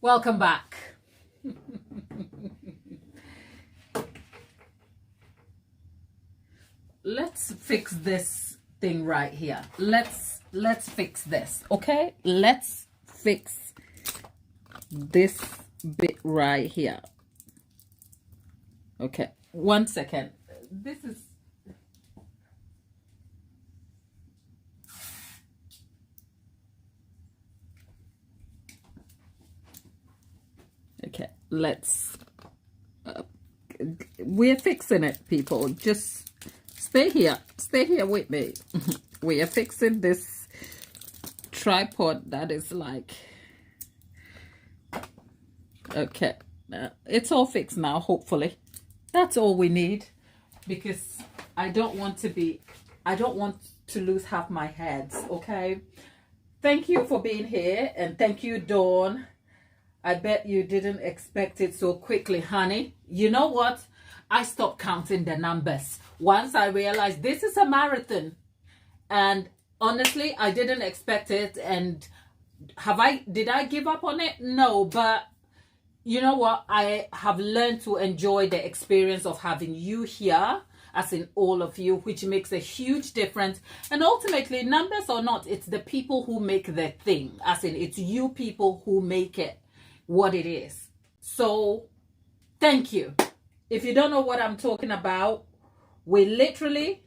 Welcome back. Let's fix this thing right here. Let's fix this, okay? Let's fix this bit right here. Okay, 1 second. This is okay. Let's we're fixing it, people. Just stay here with me. We are fixing this tripod that is like, okay, it's all fixed now, hopefully. That's all we need, because I don't want to lose half my heads. Okay, thank you for being here, and thank you, Dawn. I bet you didn't expect it so quickly, honey. You know what? I stopped counting the numbers once I realized this is a marathon. And honestly, I didn't expect it. And did I give up on it? No, but you know what? I have learned to enjoy the experience of having you here, as in all of you, which makes a huge difference. And ultimately, numbers or not, it's the people who make the thing, as in it's you people who make it what it is. So thank you. If you don't know what I'm talking about, we literally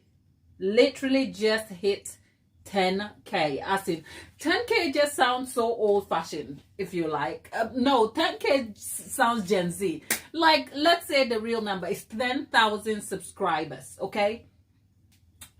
just hit 10K. As in 10K just sounds so old-fashioned, if you like. No, 10K sounds Gen Z. Like, let's say the real number is 10,000 subscribers, okay?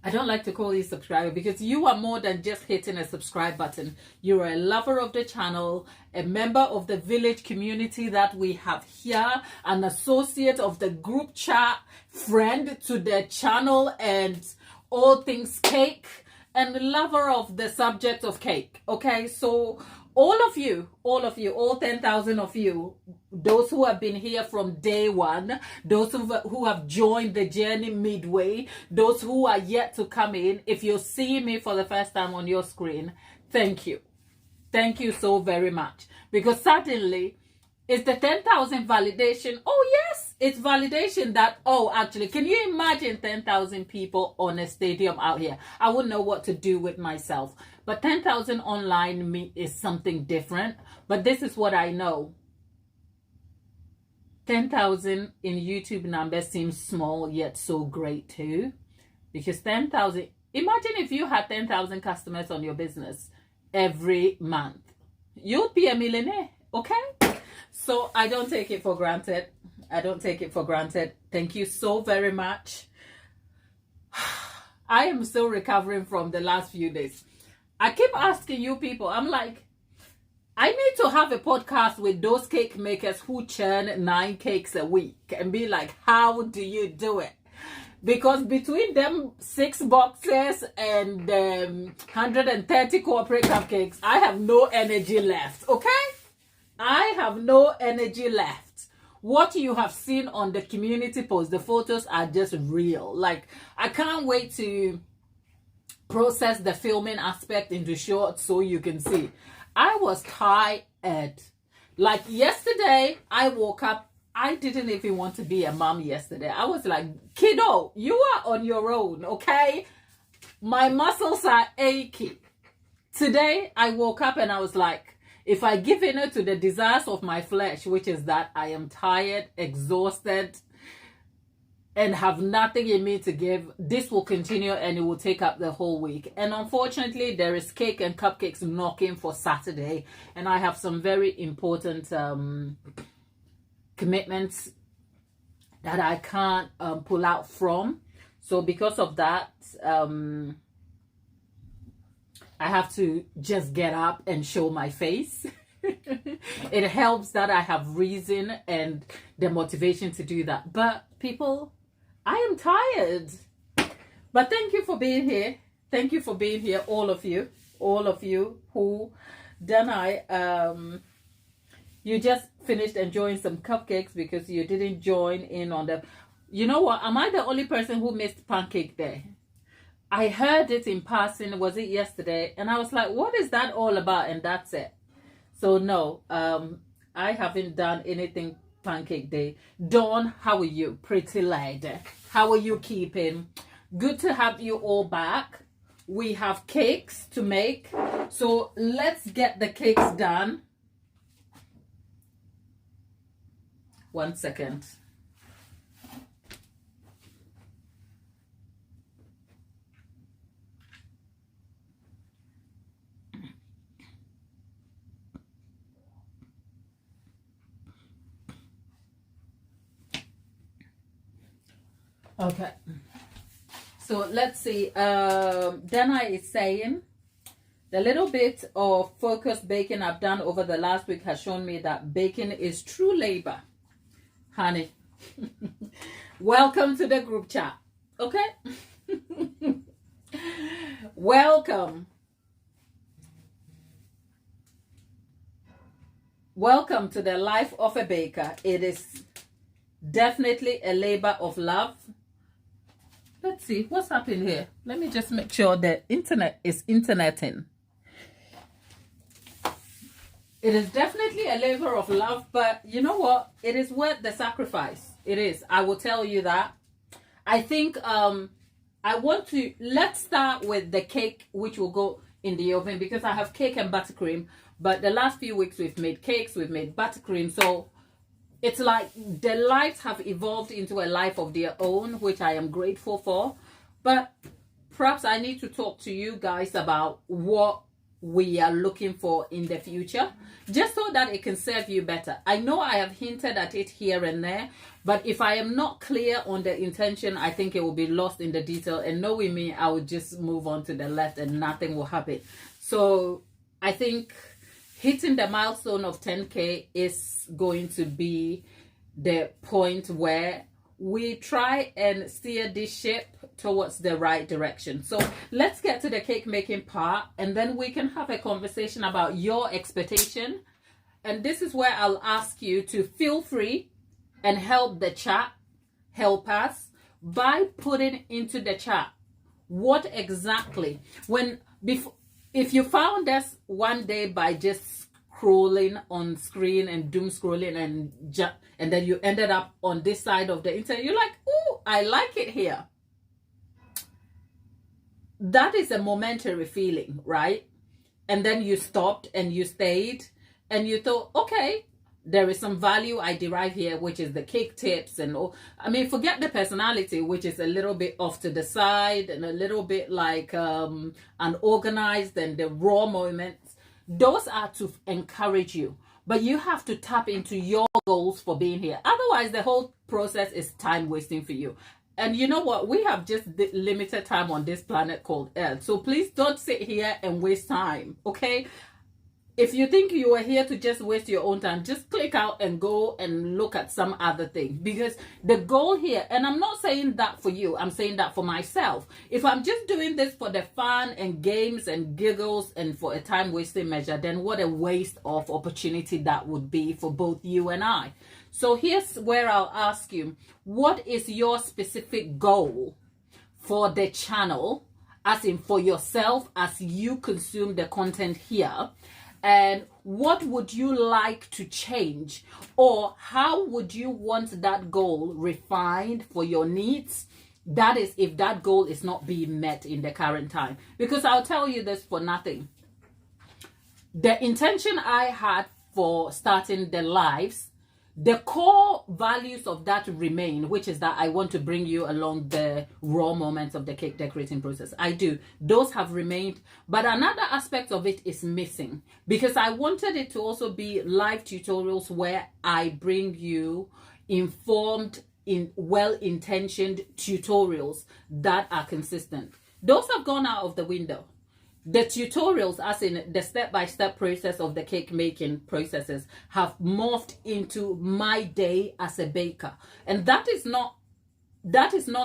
I don't like to call you subscriber, because you are more than just hitting a subscribe button. You're a lover of the channel, a member of the village community that we have here, an associate of the group chat, friend to the channel and all things cake, and lover of the subject of cake. Okay, so all of you, all 10,000 of you, those who have been here from day one, those who have joined the journey midway, those who are yet to come in, if you're seeing me for the first time on your screen, thank you. Thank you so very much. Because suddenly, it's the 10,000 validation. Oh, yes, it's validation that, oh, actually, can you imagine 10,000 people on a stadium out here? I wouldn't know what to do with myself. But 10,000 online is something different. But this is what I know. 10,000 in YouTube numbers seems small, yet so great too. Because 10,000, imagine if you had 10,000 customers on your business every month. You'd be a millionaire, okay? So I don't take it for granted. I don't take it for granted. Thank you so very much. I am still recovering from the last few days. I keep asking you people, I'm like, I need to have a podcast with those cake makers who churn 9 cakes a week and be like, how do you do it? Because between them 6 boxes and 130 corporate cupcakes, I have no energy left, okay? I have no energy left. What you have seen on the community post, the photos are just real. Like, I can't wait to process the filming aspect into short so you can see. I was tired. Like yesterday, I woke up. I didn't even want to be a mom yesterday. I was like, kiddo, you are on your own, okay? My muscles are achy. Today, I woke up and I was like, if I give in to the desires of my flesh, which is that I am tired, exhausted, and have nothing in me to give, this will continue and it will take up the whole week. And unfortunately, there is cake and cupcakes knocking for Saturday. And I have some very important commitments that I can't pull out from. So because of that, I have to just get up and show my face. It helps that I have reason and the motivation to do that. But people, I am tired. But thank you for being here. Thank you for being here, all of you who you just finished enjoying some cupcakes because you didn't join in on the, you know what, am I the only person who missed Pancake Day? I heard it in passing, was it yesterday? And I was like, what is that all about? And that's it. So no, I haven't done anything pancake day. Dawn, how are you? Pretty lady. How are you keeping? Good to have you all back. We have cakes to make. So let's get the cakes done. 1 second. Okay, so let's see. Dana is saying the little bit of focused baking I've done over the last week has shown me that baking is true labor. Honey, welcome to the group chat. Okay. Welcome to the life of a baker. It is definitely a labor of love. Let's see what's happening here. Let me just make sure the internet is interneting. It is definitely a labor of love, but you know what? It is worth the sacrifice. It is. I will tell you that. I think let's start with the cake, which will go in the oven, because I have cake and buttercream. But the last few weeks we've made cakes, we've made buttercream. So it's like the lives have evolved into a life of their own, which I am grateful for. But perhaps I need to talk to you guys about what we are looking for in the future, just so that it can serve you better. I know I have hinted at it here and there, but if I am not clear on the intention, I think it will be lost in the detail. And knowing me, I will just move on to the left and nothing will happen. So I think hitting the milestone of 10K is going to be the point where we try and steer this ship towards the right direction. So let's get to the cake making part, and then we can have a conversation about your expectation. And this is where I'll ask you to feel free and help the chat help us by putting into the chat what exactly, if you found us one day by just scrolling on screen and doom scrolling and then you ended up on this side of the internet, you're like, oh, I like it here. That is a momentary feeling, right? And then you stopped and you stayed and you thought, okay, there is some value I derive here, which is the cake tips and all. I mean, forget the personality, which is a little bit off to the side and a little bit like unorganized, and the raw moments. Those are to encourage you, but you have to tap into your goals for being here. Otherwise, the whole process is time wasting for you. And you know what? We have just limited time on this planet called Earth. So please don't sit here and waste time, okay? If you think you are here to just waste your own time, just click out and go and look at some other thing. Because the goal here, and I'm not saying that for you, I'm saying that for myself. If I'm just doing this for the fun and games and giggles and for a time wasting measure, then what a waste of opportunity that would be for both you and I. So here's where I'll ask you, what is your specific goal for the channel, as in for yourself as you consume the content here? And what would you like to change? Or how would you want that goal refined for your needs? That is, if that goal is not being met in the current time. Because I'll tell you this for nothing. The intention I had for starting the lives, the core values of that remain, which is that I want to bring you along the raw moments of the cake decorating process. I do. Those have remained. But another aspect of it is missing, because I wanted it to also be live tutorials where I bring you informed, well-intentioned tutorials that are consistent. Those have gone out of the window. The tutorials, as in the step-by-step process of the cake making processes, have morphed into my day as a baker. And that is not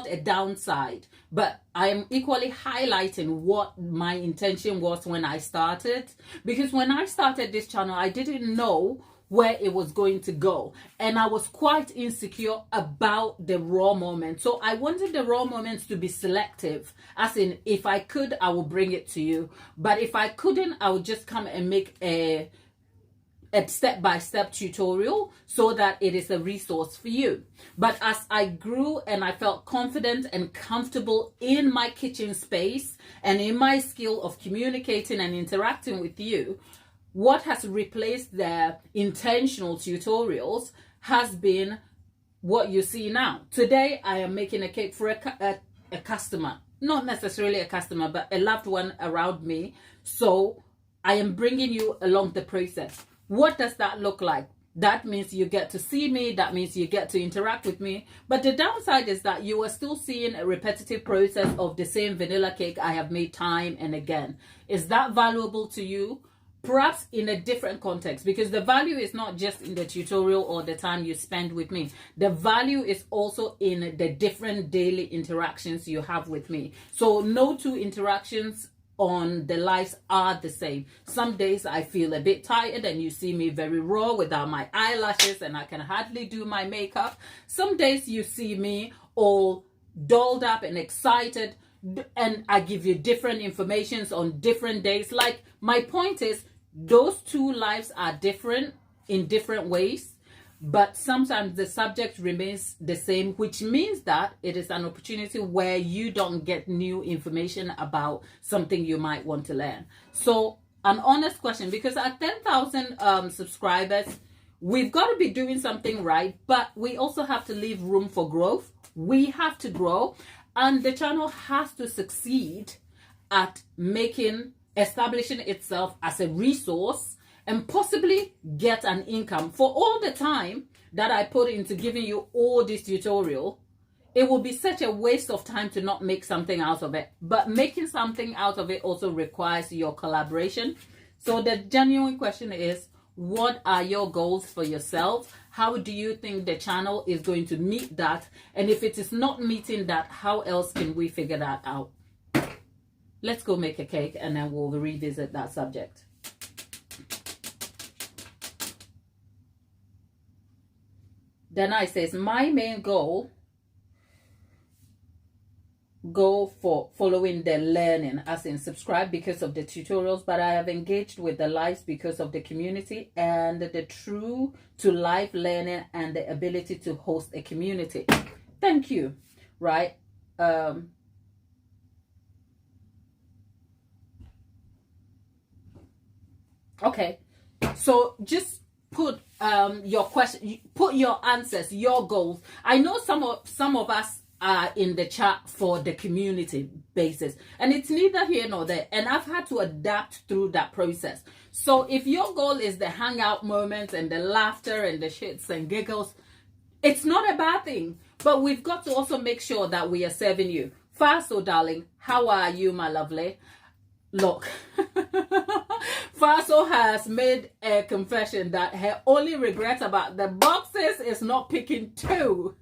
a downside, but I am equally highlighting what my intention was when I started. Because when I started this channel, I didn't know where it was going to go, and I was quite insecure about the raw moments. So I wanted the raw moments to be selective, as in, if I could, I will bring it to you, but if I couldn't, I would just come and make a a step-by-step tutorial so that it is a resource for you. But as I grew and I felt confident and comfortable in my kitchen space and in my skill of communicating and interacting with you, what has replaced the intentional tutorials has been what you see now. Today, I am making a cake for a customer. Not necessarily a customer, but a loved one around me. So I am bringing you along the process. What does that look like? That means you get to see me. That means you get to interact with me. But the downside is that you are still seeing a repetitive process of the same vanilla cake I have made time and again. Is that valuable to you? Perhaps in a different context, because the value is not just in the tutorial or the time you spend with me. The value is also in the different daily interactions you have with me. So no two interactions on the lives are the same. Some days I feel a bit tired and you see me very raw without my eyelashes and I can hardly do my makeup. Some days you see me all dolled up and excited, and I give you different informations on different days. Like, my point is, those two lives are different in different ways, but sometimes the subject remains the same, which means that it is an opportunity where you don't get new information about something you might want to learn. So an honest question, because at 10,000 subscribers, we've got to be doing something right, but we also have to leave room for growth. We have to grow, and the channel has to succeed at establishing itself as a resource and possibly get an income. For all the time that I put into giving you all this tutorial, it will be such a waste of time to not make something out of it. But making something out of it also requires your collaboration. So the genuine question is, what are your goals for yourself? How do you think the channel is going to meet that? And if it is not meeting that, how else can we figure that out? Let's go make a cake and then we'll revisit that subject. Then I says, my main goal for following the learning, as in subscribe because of the tutorials, but I have engaged with the lives because of the community and the true to life learning and the ability to host a community. Thank you. Right? Okay, so just put your question, put your answers, your goals. I know some of us are in the chat for the community basis, and it's neither here nor there, and I've had to adapt through that process. So if your goal is the hangout moments and the laughter and the shits and giggles, it's not a bad thing, but we've got to also make sure that we are serving you. Faso, darling, how are you, my lovely? Look, Faso has made a confession that her only regret about the boxes is not picking two.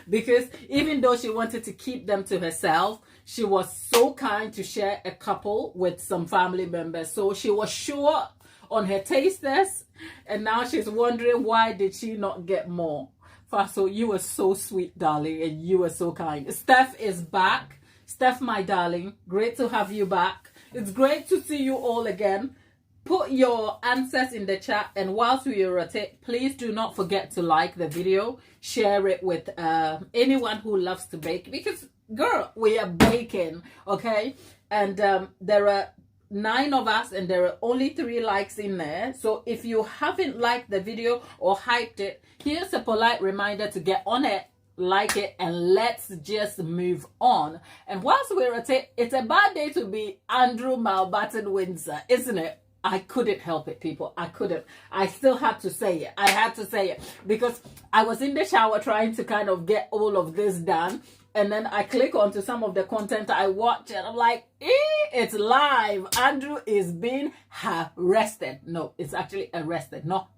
Because even though she wanted to keep them to herself, she was so kind to share a couple with some family members. So she was sure on her tasters, and now she's wondering why did she not get more. Faso, you were so sweet, darling, and you were so kind. Steph is back. Steph, my darling, great to have you back. It's great to see you all again. Put your answers in the chat, and whilst we rotate, please do not forget to like the video, share it with anyone who loves to bake, because girl, we are baking, okay? And there are 9 of us and there are only 3 likes in there. So if you haven't liked the video or hyped it, here's a polite reminder to get on it, like it, and let's just move on. And whilst we rotate, it's a bad day to be Andrew Malbatten Windsor, isn't it? I couldn't help it, people. I couldn't. I still had to say it. I had to say it because I was in the shower trying to kind of get all of this done. And then I click onto some of the content I watch and I'm like, it's live. Andrew is being arrested. No, it's actually arrested, not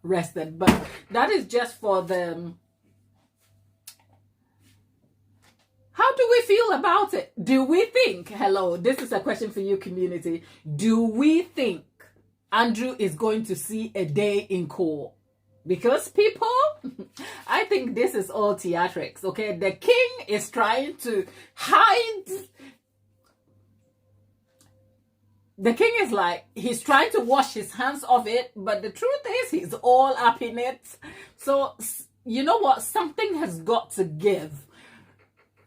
arrested. But that is just for the... How do we feel about it? Do we think, hello, this is a question for you, community. Do we think Andrew is going to see a day in court? Because people, I think this is all theatrics, okay? The king is trying to hide. the king is like, he's trying to wash his hands of it, but the truth is he's all up in it. So, you know what? Something has got to give.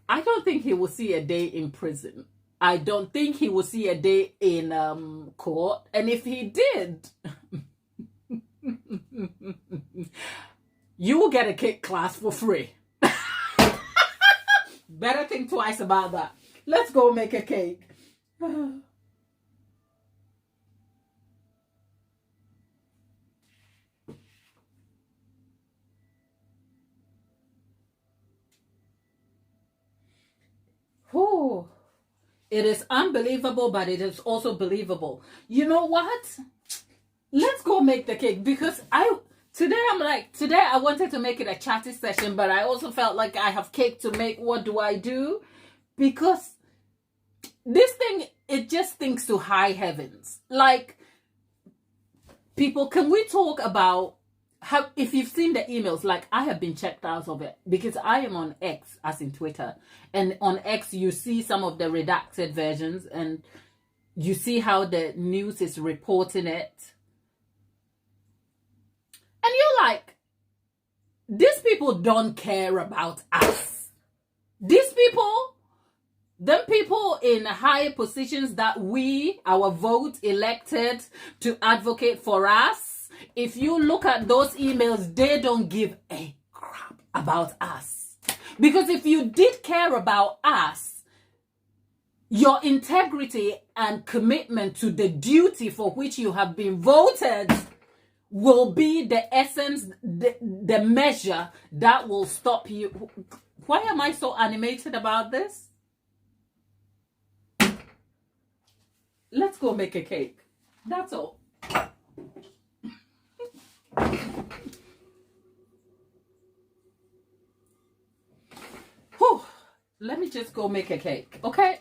I don't think he will see a day in prison. I don't think he will see a day in court. And if he did, you will get a cake class for free. Better think twice about that. Let's go make a cake. Oh, it is unbelievable, but it is also believable. You know what? Let's go make the cake, because today I wanted to make it a chatty session, but I also felt like I have cake to make. What do I do? Because this thing, it just thinks to high heavens. Like, people, can we talk about how, if you've seen the emails, like, I have been checked out of it because I am on X, as in Twitter, and on X you see some of the redacted versions and you see how the news is reporting it, and you're like, these people don't care about us. These people, them people in high positions that our vote elected to advocate for us, if you look at those emails, they don't give a crap about us. Because if you did care about us, your integrity and commitment to the duty for which you have been voted will be the essence, the measure that will stop you. Why am I so animated about this? Let's go make a cake. That's all. Whew. Let me just go make a cake, okay?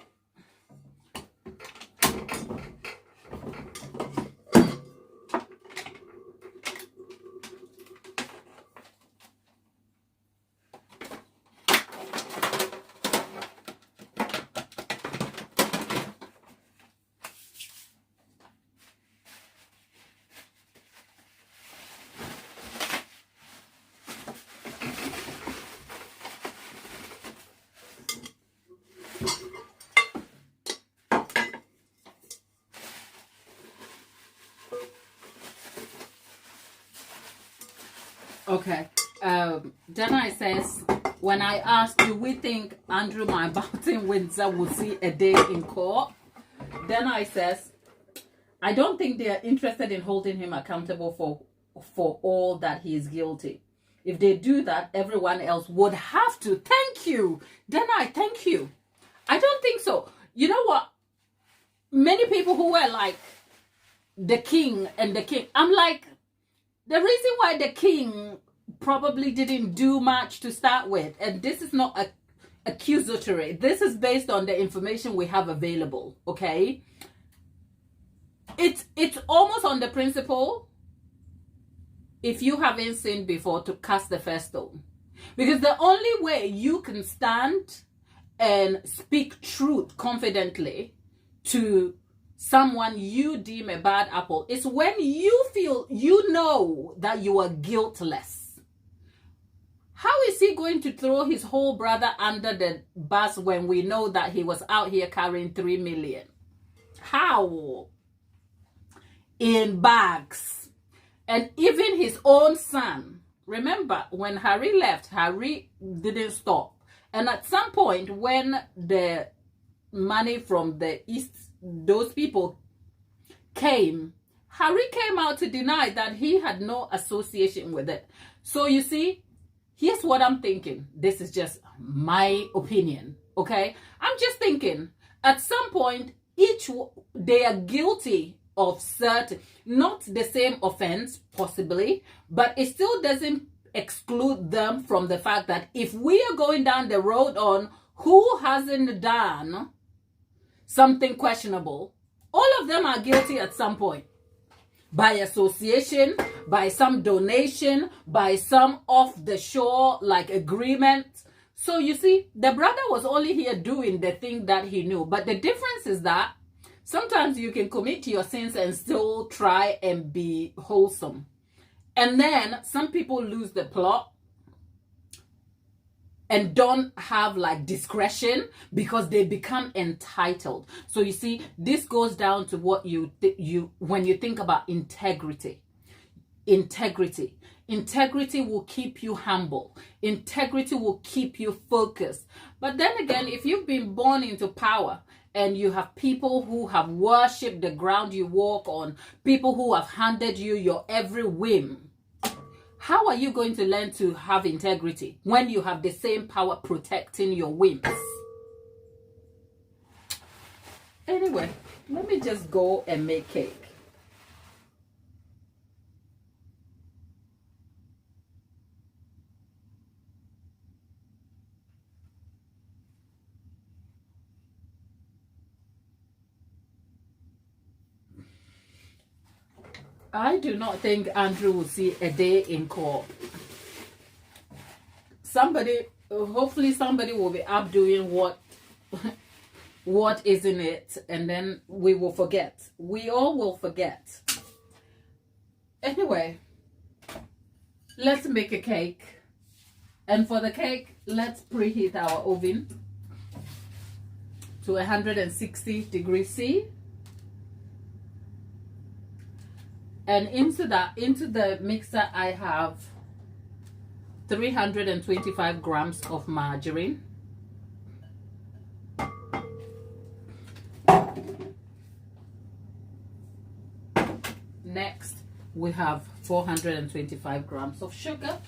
Okay. Dana says, when I asked, do we think Andrew Mountbatten Windsor will see a day in court? Dana says, I don't think they are interested in holding him accountable for all that he is guilty. If they do that, everyone else would have to. Thank you. Dana, thank you. I don't think so. You know what? Many people who were like, the king and the king, I'm like, the reason why the king probably didn't do much to start with, and this is not accusatory, this is based on the information we have available, okay? It's almost on the principle, if you haven't sinned before, to cast the first stone. Because the only way you can stand and speak truth confidently to someone you deem a bad apple is when you feel, you know, that you are guiltless. How is he going to throw his whole brother under the bus when we know that he was out here carrying 3 million? How? In bags. And even his own son. Remember, when Harry left, Harry didn't stop. And at some point, when the money from the East, those people came, Harry came out to deny that he had no association with it. So you see, here's what I'm thinking. This is just my opinion, okay? I'm just thinking, at some point, they are guilty of certain, not the same offense, possibly, but it still doesn't exclude them from the fact that if we are going down the road on who hasn't done something questionable, all of them are guilty at some point. By association, by some donation, by some off-the-shore like agreement. So you see, the brother was only here doing the thing that he knew. But the difference is that Sometimes you can commit your sins and still try and be wholesome. And then some people lose the plot and don't have like discretion because they become entitled. So you see, this goes down to what when you think about integrity. Integrity will keep you humble. Integrity will keep you focused. But then again, if you've been born into power and you have people who have worshipped the ground you walk on, people who have handed you your every whim, how are you going to learn to have integrity when you have the same power protecting your whims? Anyway, let me just go and make cake. I do not think Andrew will see a day in court. Hopefully somebody will be up doing what is in it, and then we will forget. We all will forget. Anyway, let's make a cake. And for the cake, let's preheat our oven to 160 degrees C. And into the mixer, I have 325 grams of margarine. Next, we have 425 grams of sugar.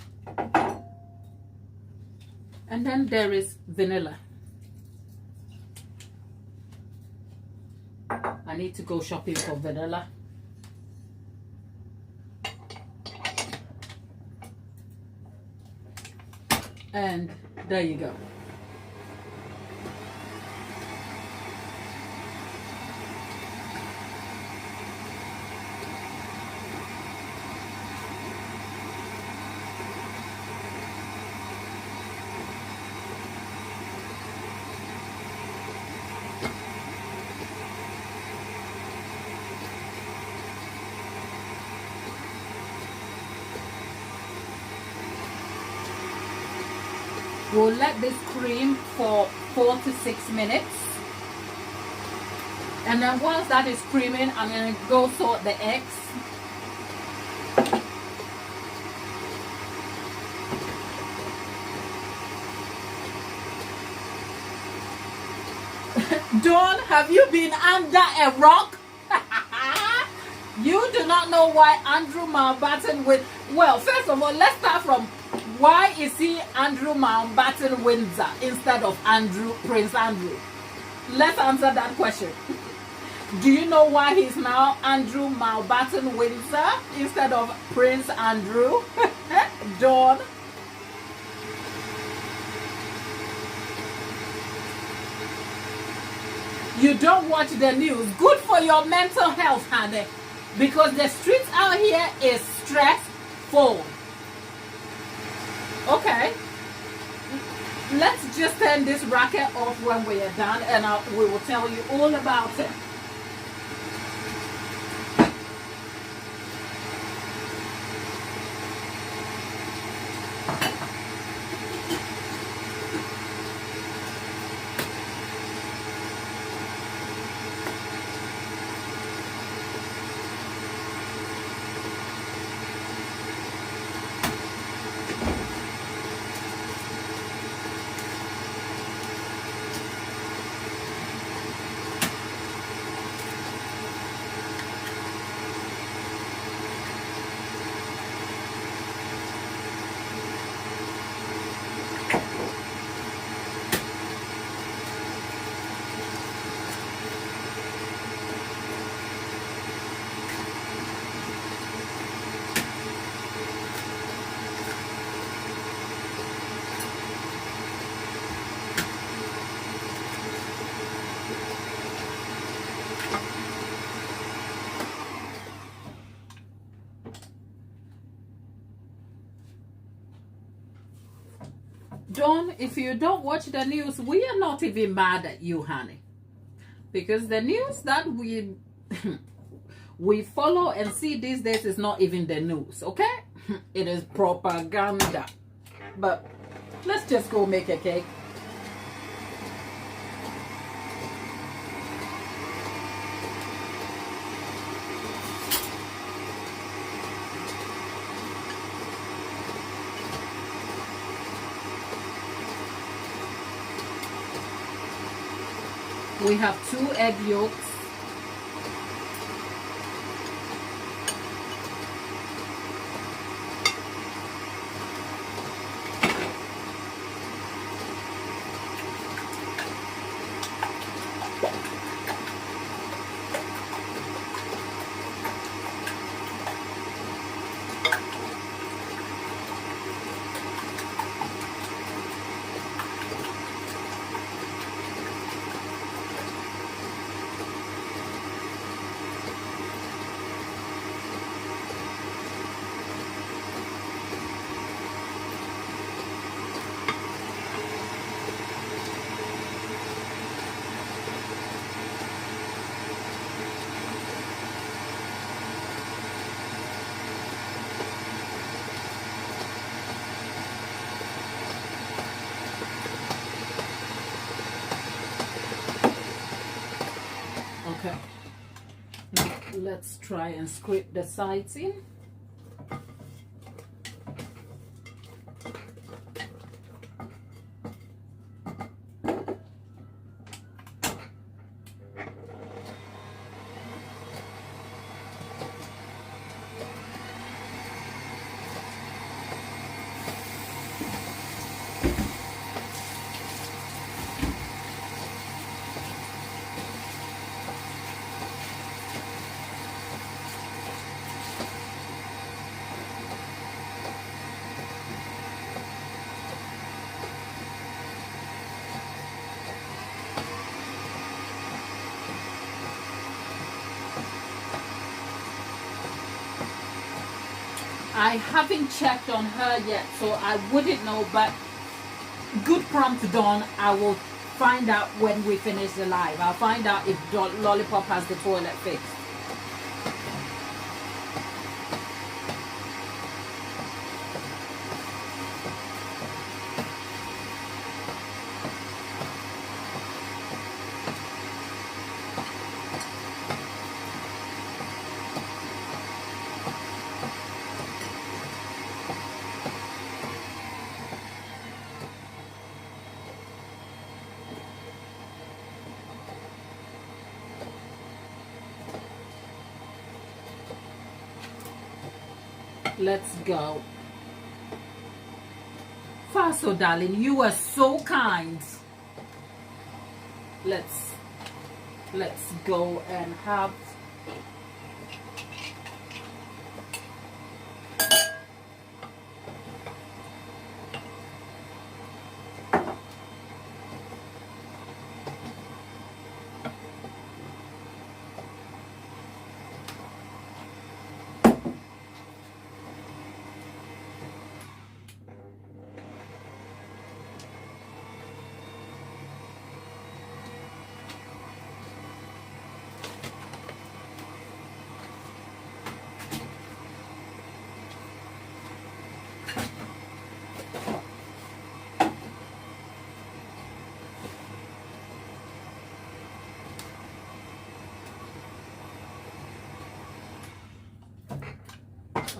And then there is vanilla. I need to go shopping for vanilla. And there you go. We'll let this cream for 4 to 6 minutes. And then once that is creaming, I'm going to go sort the eggs. Dawn, have you been under a rock? You do not know why Andrew Mountbatten well, first of all, let's start from why is he Andrew Mountbatten Windsor instead of Prince Andrew? Let's answer that question. Do you know why he's now Andrew Mountbatten Windsor instead of Prince Andrew? Dawn? You don't watch the news. Good for your mental health, honey. Because the streets out here is stressful. Okay, let's just turn this racket off when we are done, and we will tell you all about it. Dawn, if you don't watch the news, we are not even mad at you, honey. because the news that we we follow and see these days is not even the news, okay? It is propaganda. But let's just go make a cake. We have 2 egg yolks. Okay, now let's try and scrape the sides in. I haven't checked on her yet, so I wouldn't know, but good prompt Dawn. I will find out when we finish the live. I'll find out if Lollipop has the toilet fixed. Let's go. Faso, darling, you are so kind. Let's go and have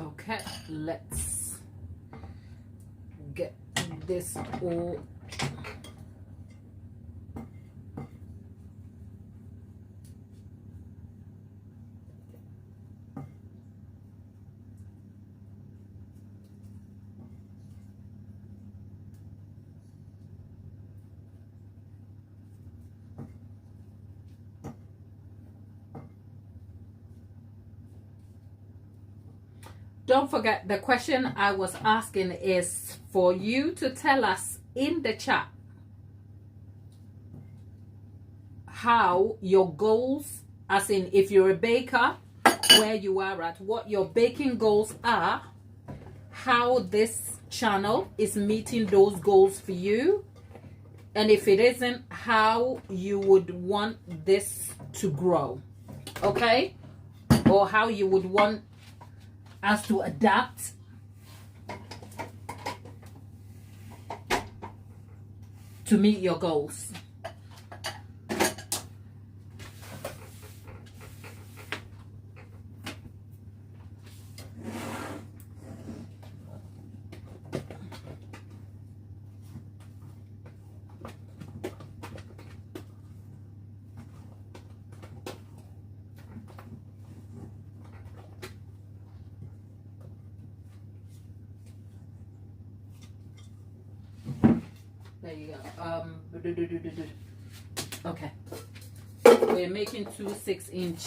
okay, let's get this all Don't forget, the question I was asking is for you to tell us in the chat how your goals, as in if you're a baker, where you are at, what your baking goals are, how this channel is meeting those goals for you, and if it isn't, how you would want this to grow, okay? Or how you would want us to adapt to meet your goals. There you go. Okay, we're making 2 6-inch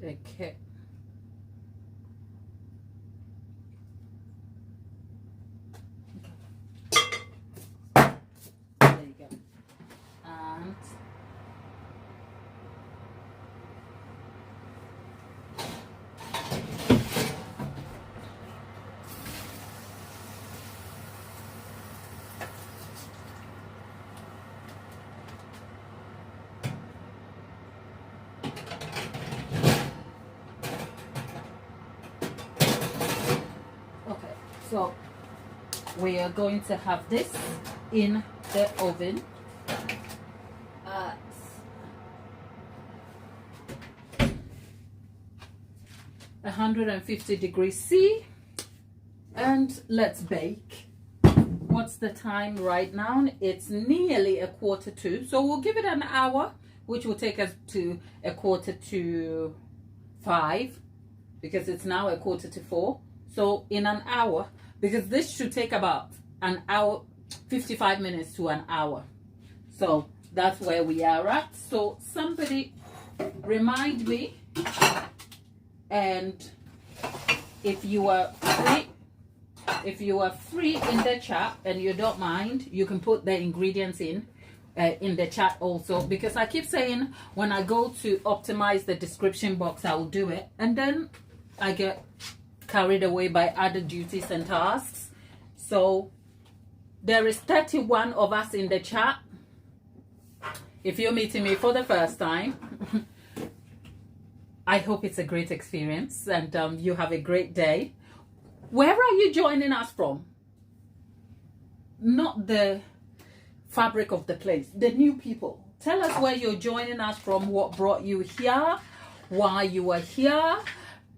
okay. There you go. And so we are going to have this in the oven at 150 degrees C, and let's bake. What's the time right now? It's nearly 1:45, so we'll give it an hour, which will take us to 4:45, because it's now 4:45. So in an hour, because this should take about an hour, 55 minutes to an hour. So that's where we are at. So somebody remind me, and if you are free in the chat and you don't mind, you can put the ingredients in the chat also, because I keep saying when I go to optimize the description box, I will do it, and then I get carried away by other duties and tasks. So there is 31 of us in the chat. If you're meeting me for the first time, I hope it's a great experience, and you have a great day. Where are you joining us from? Not the fabric of the place, the new people. Tell us where you're joining us from, what brought you here, why you are here,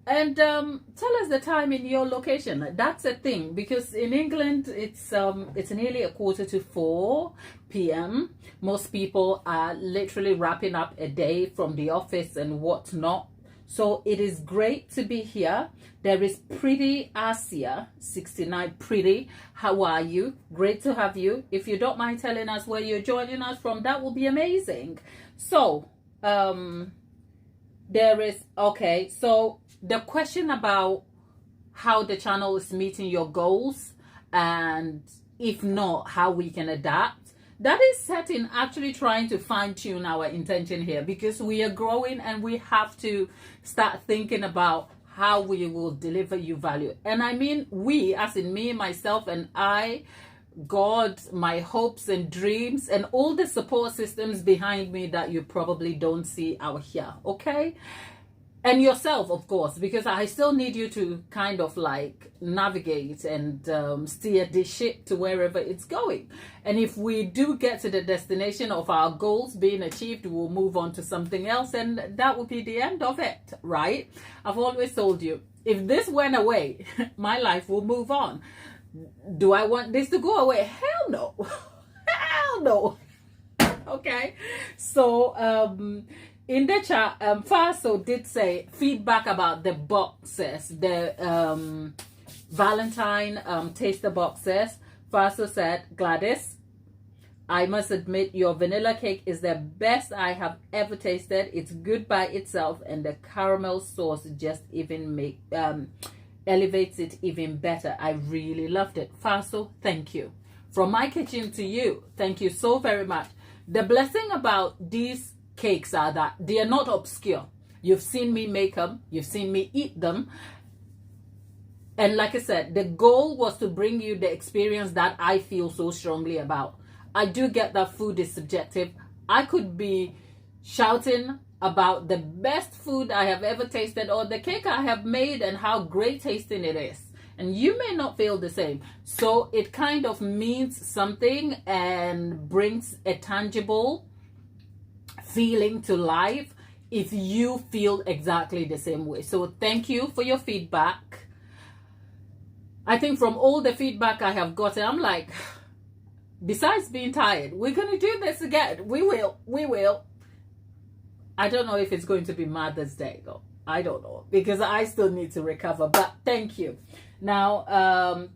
and tell us the time in your location. That's a thing, because in England it's nearly 4:45 p.m. Most people are literally wrapping up a day from the office and whatnot. So it is great to be here. There is Pretty Asia 69. Pretty, how are you? Great to have you. If you don't mind telling us where you're joining us from, that will be amazing. So there is, okay, so the question about how the channel is meeting your goals, and if not, how we can adapt, that is set in actually trying to fine-tune our intention here, because we are growing and we have to start thinking about how we will deliver you value. And I mean we, as in me, myself, and I, God, my hopes and dreams, and all the support systems behind me that you probably don't see out here, okay? And yourself, of course, because I still need you to kind of like navigate and steer this ship to wherever it's going. And if we do get to the destination of our goals being achieved, we'll move on to something else, and that will be the end of it, right? I've always told you, if this went away, my life will move on. Do I want this to go away? Hell no. Hell no. Okay. So, in the chat, Faso did say feedback about the boxes, the Valentine taster boxes. Faso said, Gladys, I must admit your vanilla cake is the best I have ever tasted. It's good by itself, and the caramel sauce just even elevates it even better. I really loved it. Faso, thank you. From my kitchen to you, thank you so very much. The blessing about these cakes are that they are not obscure. You've seen me make them, you've seen me eat them, and like I said, the goal was to bring you the experience that I feel so strongly about. I do get that food is subjective. I could be shouting about the best food I have ever tasted, or the cake I have made and how great tasting it is, and you may not feel the same. So it kind of means something and brings a tangible feeling to life if you feel exactly the same way. So thank you for your feedback. I think from all the feedback I have gotten, I'm like, besides being tired, we're gonna do this again. We will. I don't know if it's going to be Mother's Day though. I don't know, because I still need to recover, but thank you. Now,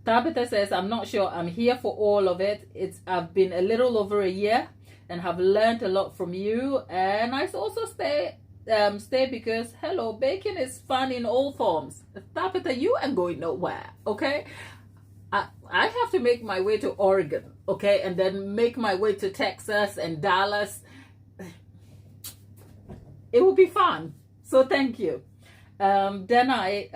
Tabitha says, I'm not sure I'm here for all of it. I've been a little over a year and have learned a lot from you. And I also stay because, hello, baking is fun in all forms. Tabitha, you ain't going nowhere, okay? I have to make my way to Oregon, okay? And then make my way to Texas and Dallas. It will be fun. So thank you. Denai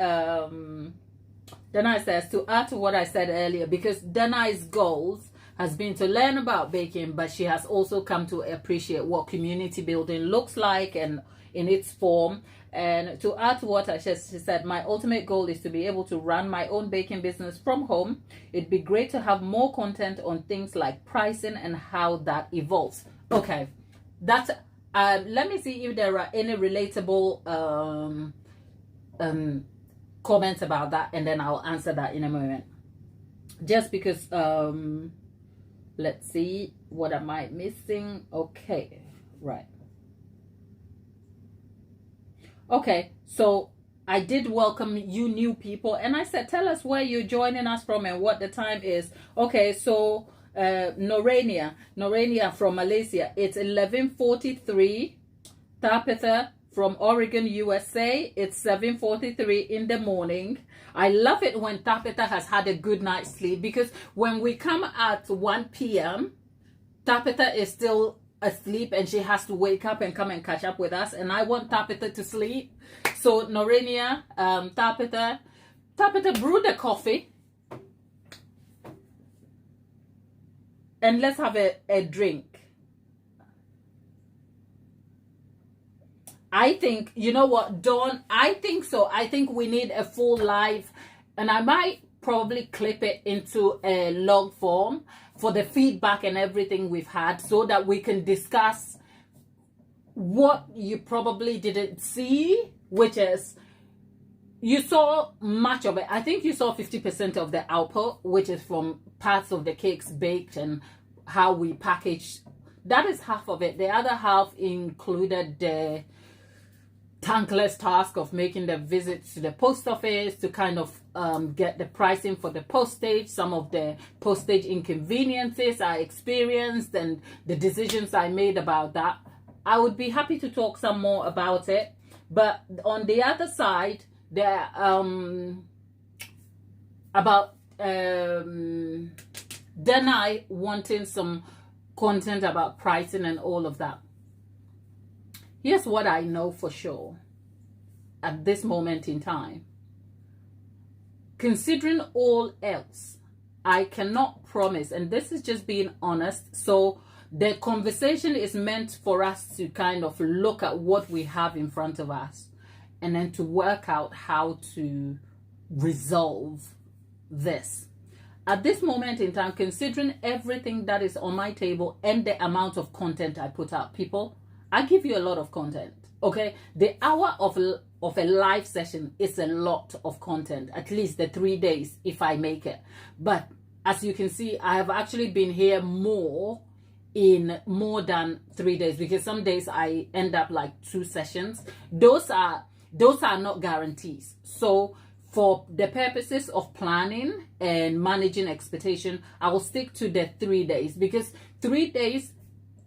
says, to add to what I said earlier, because Denai's goals has been to learn about baking, but she has also come to appreciate what community building looks like and in its form. And to add to what she said, my ultimate goal is to be able to run my own baking business from home. It'd be great to have more content on things like pricing and how that evolves. Okay, that's let me see if there are any relatable comments about that, and then I'll answer that in a moment. Just because let's see, what am I missing? Okay, right. Okay, so I did welcome you new people, and I said, tell us where you're joining us from and what the time is. Okay, so Norania from Malaysia, it's 11:43. Tabitha from Oregon, USA, it's 7:43 in the morning. I love it when Tabitha has had a good night's sleep, because when we come at 1 p.m., Tabitha is still asleep and she has to wake up and come and catch up with us, and I want Tabitha to sleep. So Norenia, Tabitha, brew the coffee and let's have a drink. I think, you know what, Dawn, I think so. I think we need a full live, and I might probably clip it into a log form for the feedback and everything we've had, so that we can discuss what you probably didn't see, which is, you saw much of it. I think you saw 50% of the output, which is from parts of the cakes baked and how we package. That is half of it. The other half included the thankless task of making the visits to the post office to kind of get the pricing for the postage, some of the postage inconveniences I experienced, and the decisions I made about that. I would be happy to talk some more about it. But on the other side, there about Denai wanting some content about pricing and all of that. Here's what I know for sure at this moment in time. considering all else, I cannot promise, and this is just being honest. So the conversation is meant for us to kind of look at what we have in front of us and then to work out how to resolve this. At this moment in time, considering everything that is on my table and the amount of content I put out, people, I give you a lot of content, okay? The hour of a live session is a lot of content, at least the 3 days if I make it. But as you can see, I have actually been here in more than 3 days, because some days I end up like 2 sessions. Those are not guarantees. So for the purposes of planning and managing expectation, I will stick to the 3 days, because 3 days,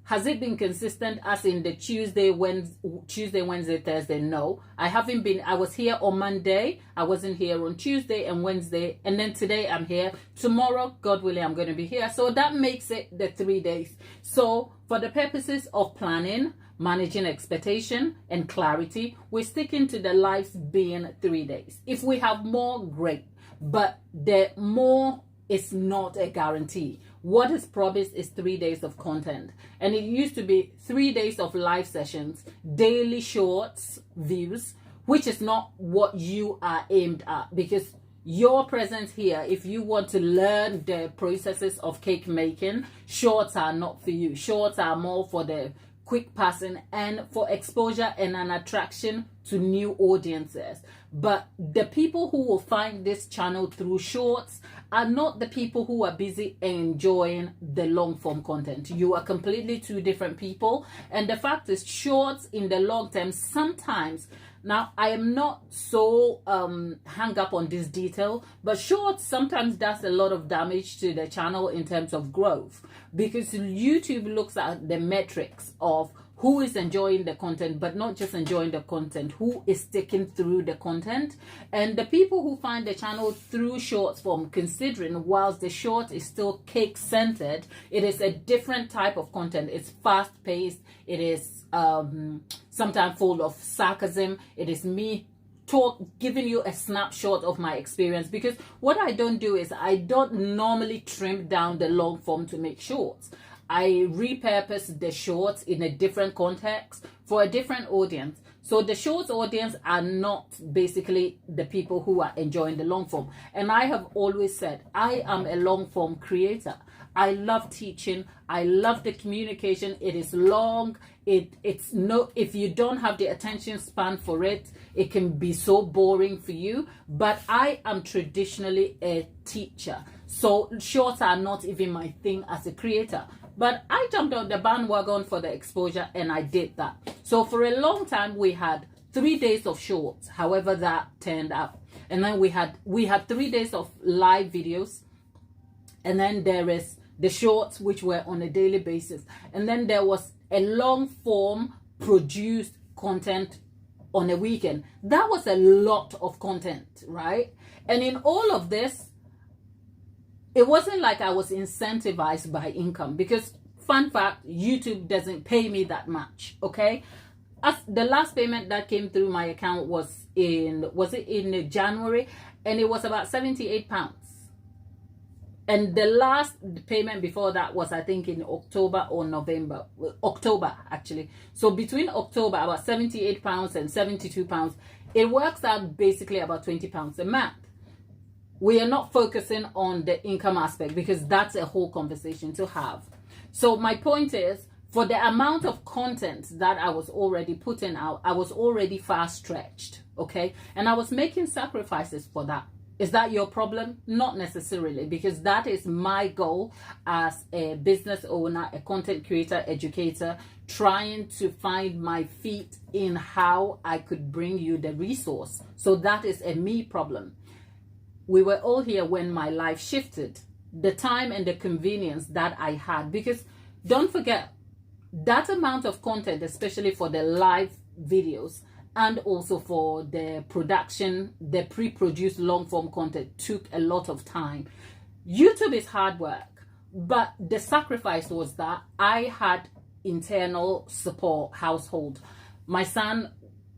has it been consistent as in the Tuesday, Wednesday, Thursday? No, I haven't been. I was here on Monday. I wasn't here on Tuesday and Wednesday. And then today I'm here. Tomorrow, God willing, I'm going to be here. So that makes it the 3 days. So for the purposes of planning, managing expectation and clarity, we're sticking to the lives being 3 days. If we have more, great. But the more is not a guarantee. What is promised is 3 days of content. And it used to be 3 days of live sessions, daily shorts, views, which is not what you are aimed at, because your presence here, if you want to learn the processes of cake making, shorts are not for you. Shorts are more for the quick person and for exposure and an attraction to new audiences. But the people who will find this channel through shorts are not the people who are busy enjoying the long form content. You are completely two different people. And the fact is, shorts in the long term, sometimes, now I am not so hung up on this detail, but shorts sometimes does a lot of damage to the channel in terms of growth, because YouTube looks at the metrics of who is enjoying the content, but not just enjoying the content, who is sticking through the content. And the people who find the channel through shorts form, considering whilst the short is still cake centered, it is a different type of content. It's fast paced. It is sometimes full of sarcasm. It is me giving you a snapshot of my experience, because what I don't do is I don't normally trim down the long form to make shorts. I repurpose the shorts in a different context for a different audience. So the shorts audience are not basically the people who are enjoying the long form. And I have always said, I am a long form creator. I love teaching. I love the communication. It is long. It's no, if you don't have the attention span for it, it can be so boring for you. But I am traditionally a teacher. So shorts are not even my thing as a creator. But I jumped on the bandwagon for the exposure and I did that. So for a long time, we had 3 days of shorts, however that turned out. And then we had 3 days of live videos. And then there is the shorts, which were on a daily basis. And then there was a long form produced content on a weekend. That was a lot of content, right? And in all of this, it wasn't like I was incentivized by income, because fun fact, YouTube doesn't pay me that much, okay? As the last payment that came through my account was in January, and it was about £78. And the last payment before that was, I think, in October or November. October, actually. So between October, about £78 and £72, it works out basically about £20 a month. We are not focusing on the income aspect, because that's a whole conversation to have. So my point is, for the amount of content that I was already putting out, I was already far stretched, okay? And I was making sacrifices for that. Is that your problem? Not necessarily, because that is my goal as a business owner, a content creator, educator, trying to find my feet in how I could bring you the resource. So that is a me problem. We were all here when my life shifted, the time and the convenience that I had, because don't forget, that amount of content, especially for the live videos and also for the production, the pre-produced long form content, took a lot of time. YouTube is hard work, but the sacrifice was that I had internal support household. My son,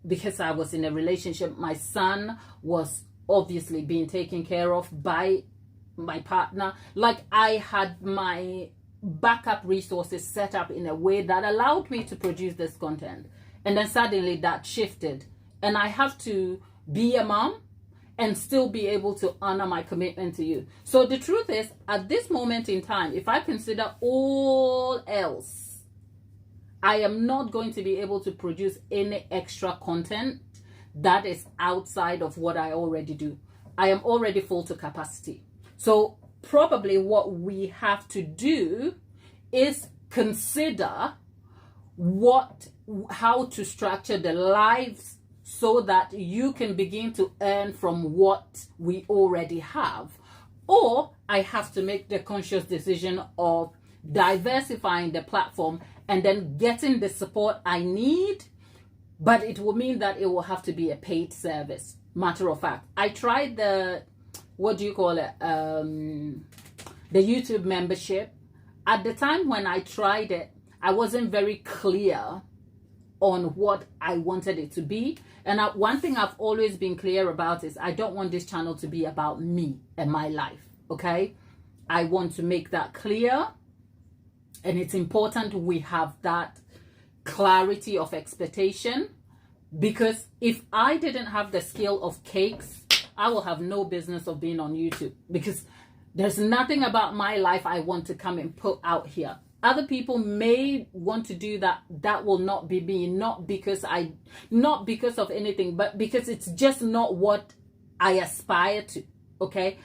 because I was in a relationship, my son was obviously being taken care of by my partner. Like, I had my backup resources set up in a way that allowed me to produce this content, and then suddenly that shifted, and I have to be a mom and still be able to honor my commitment to you. So the truth is, at this moment in time, if I consider all else, I am not going to be able to produce any extra content that is outside of what I already do. I am already full to capacity. So probably what we have to do is consider how to structure the lives so that you can begin to earn from what we already have. Or I have to make the conscious decision of diversifying the platform and then getting the support I need, but it will mean that it will have to be a paid service. Matter of fact, I tried the, what do you call it, the YouTube membership. At the time when I tried it, I wasn't very clear on what I wanted it to be. And one thing I've always been clear about is I don't want this channel to be about me and my life, okay? I want to make that clear, and it's important we have that clarity of expectation, because if I didn't have the skill of cakes, I will have no business of being on YouTube, because there's nothing about my life I want to come and put out here. Other people may want to do that. That will not be me, not because of anything, but because it's just not what I aspire to, okay?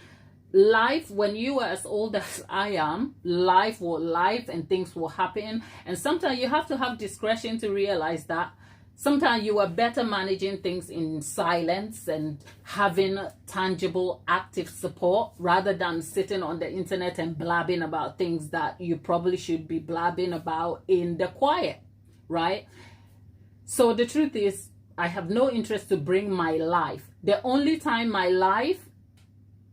Life, when you are as old as I am, life and things will happen. And sometimes you have to have discretion to realize that sometimes you are better managing things in silence and having tangible, active support rather than sitting on the internet and blabbing about things that you probably should be blabbing about in the quiet, right? So the truth is, I have no interest to bring my life. The only time my life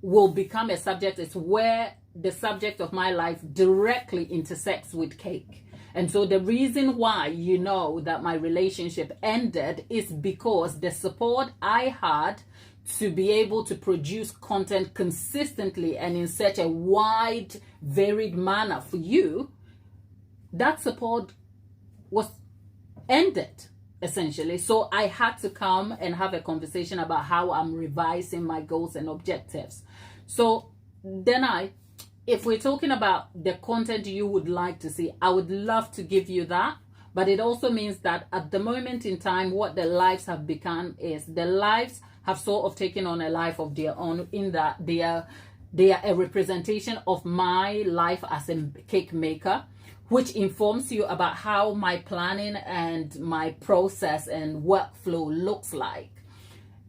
will become a subject is where the subject of my life directly intersects with cake. And so the reason why you know that my relationship ended is because the support I had to be able to produce content consistently and in such a wide, varied manner for you, that support was ended, essentially. So I had to come and have a conversation about how I'm revising my goals and objectives. So then if we're talking about the content you would like to see, I would love to give you that. But it also means that at the moment in time, what the lives have become is the lives have sort of taken on a life of their own, in that they are a representation of my life as a cake maker, which informs you about how my planning and my process and workflow looks like.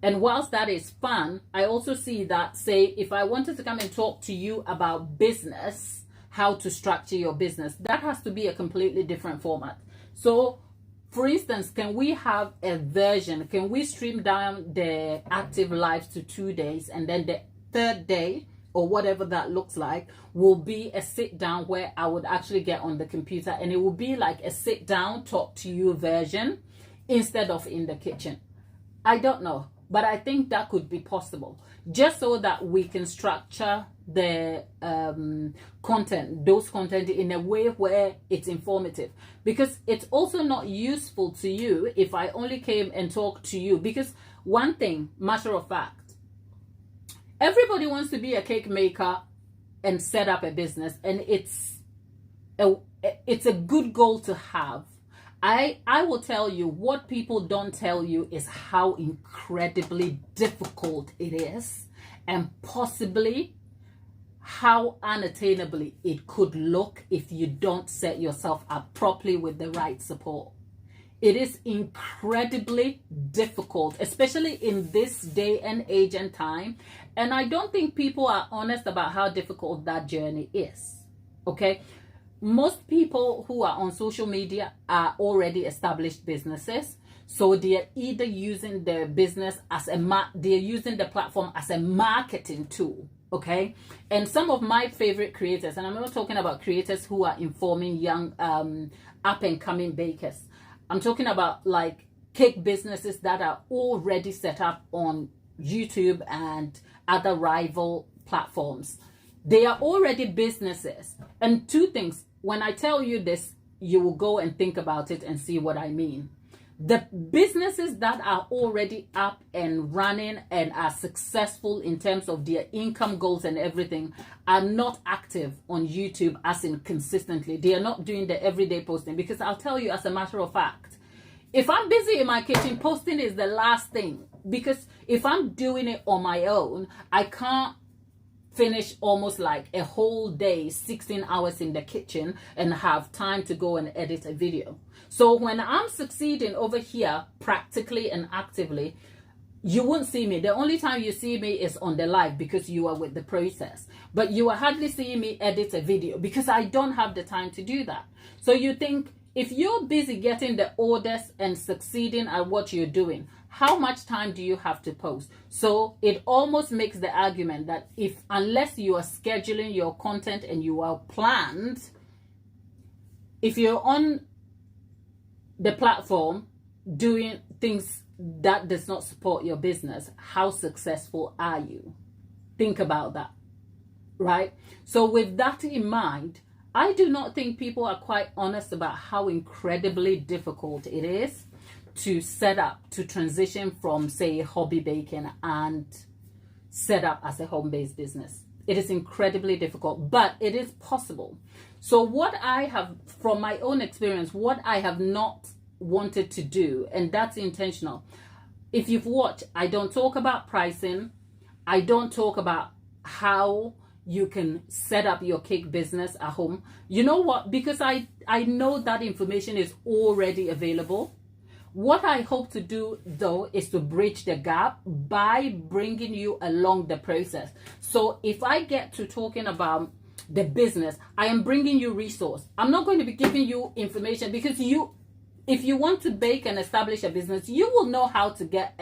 And whilst that is fun, I also see that, say, if I wanted to come and talk to you about business, how to structure your business, that has to be a completely different format. So, for instance, can we have a version? Can we stream down the active lives to 2 days, and then the third day, or whatever that looks like, will be a sit down where I would actually get on the computer, and it will be like a sit down, talk to you version instead of in the kitchen. I don't know. But I think that could be possible, just so that we can structure the those content in a way where it's informative. Because it's also not useful to you if I only came and talked to you. Because one thing, matter of fact, everybody wants to be a cake maker and set up a business, and it's a good goal to have. I will tell you, what people don't tell you is how incredibly difficult it is, and possibly how unattainably it could look if you don't set yourself up properly with the right support. It is incredibly difficult, especially in this day and age and time. And I don't think people are honest about how difficult that journey is. Okay? Most people who are on social media are already established businesses, so they're either using their business as they're using the platform as a marketing tool, okay? And some of my favorite creators, and I'm not talking about creators who are informing young up and coming bakers. I'm talking about like cake businesses that are already set up on YouTube and other rival platforms. They are already businesses. And two things, when I tell you this, you will go and think about it and see what I mean. The businesses that are already up and running and are successful in terms of their income goals and everything are not active on YouTube as in consistently. They are not doing the everyday posting, because I'll tell you, as a matter of fact, if I'm busy in my kitchen, posting is the last thing, because if I'm doing it on my own, I can't finish almost like a whole day, 16 hours in the kitchen, and have time to go and edit a video. So when I'm succeeding over here practically and actively, you won't see me. The only time you see me is on the live, because you are with the process. But you are hardly seeing me edit a video, because I don't have the time to do that. So you think, if you're busy getting the orders and succeeding at what you're doing, how much time do you have to post? So it almost makes the argument that unless you are scheduling your content and you are planned, if you're on the platform doing things that does not support your business, how successful are you? Think about that, right? So with that in mind, I do not think people are quite honest about how incredibly difficult it is to set up, to transition from, say, hobby baking and set up as a home-based business. It is incredibly difficult, but it is possible. So what I have, from my own experience, what I have not wanted to do, and that's intentional. If you've watched, I don't talk about pricing. I don't talk about how you can set up your cake business at home. You know what? Because I know that information is already available. What I hope to do, though, is to bridge the gap by bringing you along the process. So if I get to talking about the business, I am bringing you resource. I'm not going to be giving you information, because if you want to bake and establish a business, you will know how to get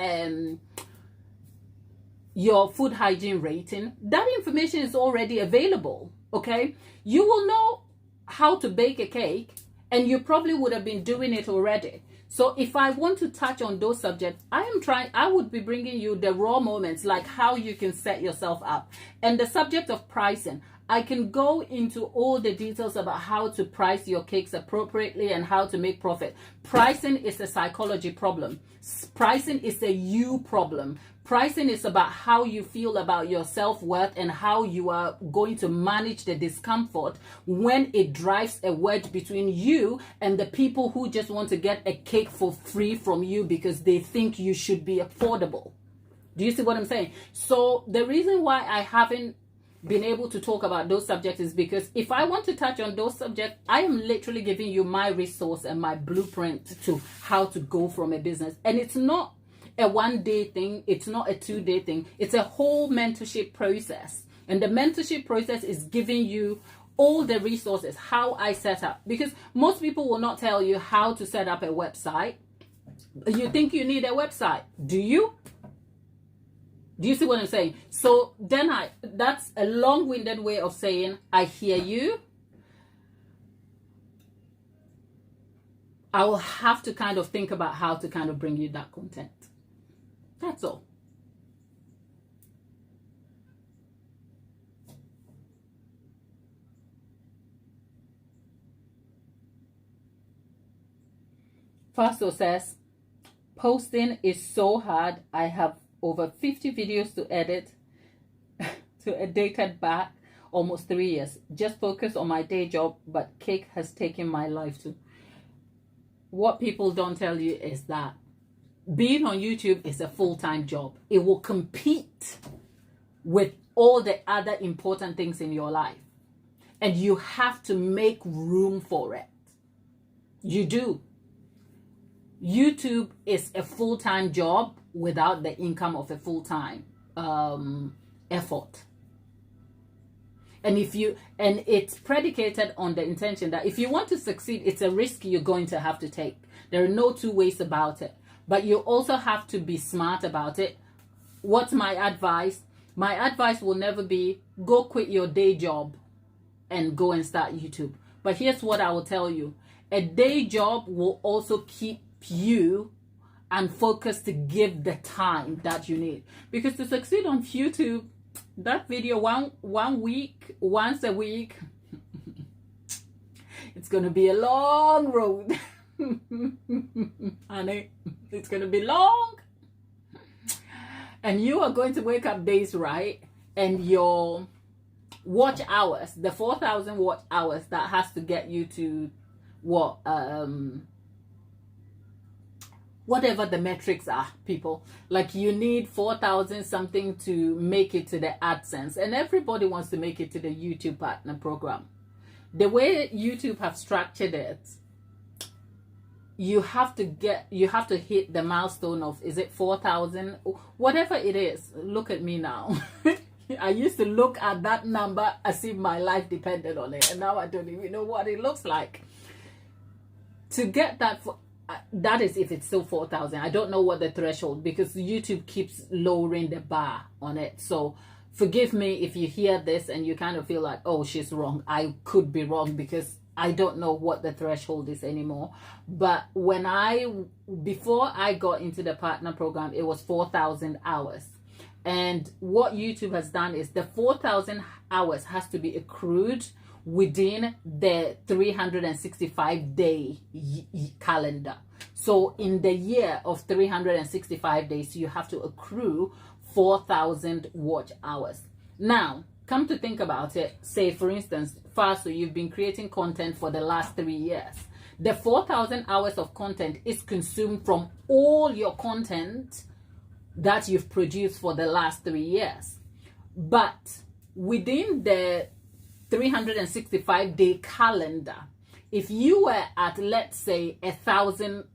your food hygiene rating. That information is already available, okay? You will know how to bake a cake, and you probably would have been doing it already. So if I want to touch on those subjects, I would be bringing you the raw moments, like how you can set yourself up. And the subject of pricing, I can go into all the details about how to price your cakes appropriately and how to make profit. Pricing is a psychology problem. Pricing is a you problem. Pricing is about how you feel about your self-worth and how you are going to manage the discomfort when it drives a wedge between you and the people who just want to get a cake for free from you because they think you should be affordable. Do you see what I'm saying? So the reason why I haven't been able to talk about those subjects is because if I want to touch on those subjects, I am literally giving you my resource and my blueprint to how to go from a business. And it's not a one-day thing. It's not a two-day thing. It's a whole mentorship process. And the mentorship process is giving you all the resources, how I set up. Because most people will not tell you how to set up a website. You think you need a website. Do you? Do you see what I'm saying? So then that's a long-winded way of saying, I hear you. I will have to kind of think about how to kind of bring you that content. That's all. Fasto says, posting is so hard. I have over 50 videos to edit to a decade back, almost 3 years. Just focus on my day job, but cake has taken my life too. What people don't tell you is that being on YouTube is a full-time job. It will compete with all the other important things in your life. And you have to make room for it. You do. YouTube is a full-time job without the income of a full-time effort. And it's predicated on the intention that if you want to succeed, it's a risk you're going to have to take. There are no two ways about it. But you also have to be smart about it. What's my advice? My advice will never be go quit your day job and go and start YouTube. But here's what I will tell you. A day job will also keep you and focus to give the time that you need. Because to succeed on YouTube, that video one week, once a week, it's going to be a long road. Honey, it's going to be long. And you are going to wake up days, right? And your watch hours, the 4,000 watch hours, that has to get you to what, whatever the metrics are, people. Like you need 4,000 something to make it to the AdSense, and everybody wants to make it to the YouTube partner program. The way YouTube have structured it, you have to hit the milestone of, is it 4,000, whatever it is. Look at me now. I used to look at that number as if my life depended on it, and now I don't even know what it looks like. To get that, that is if it's still 4,000. I don't know what the threshold, because YouTube keeps lowering the bar on it. So forgive me if you hear this and you kind of feel like, oh, she's wrong. I could be wrong, because I don't know what the threshold is anymore. But before I got into the partner program, it was 4,000 hours. And what YouTube has done is the 4,000 hours has to be accrued within the 365-day calendar. So in the year of 365 days, you have to accrue 4,000 watch hours. Now, come to think about it, say for instance, Faso, you've been creating content for the last 3 years. The 4,000 hours of content is consumed from all your content that you've produced for the last 3 years. But within the 365-day calendar, if you were at, let's say, 1,000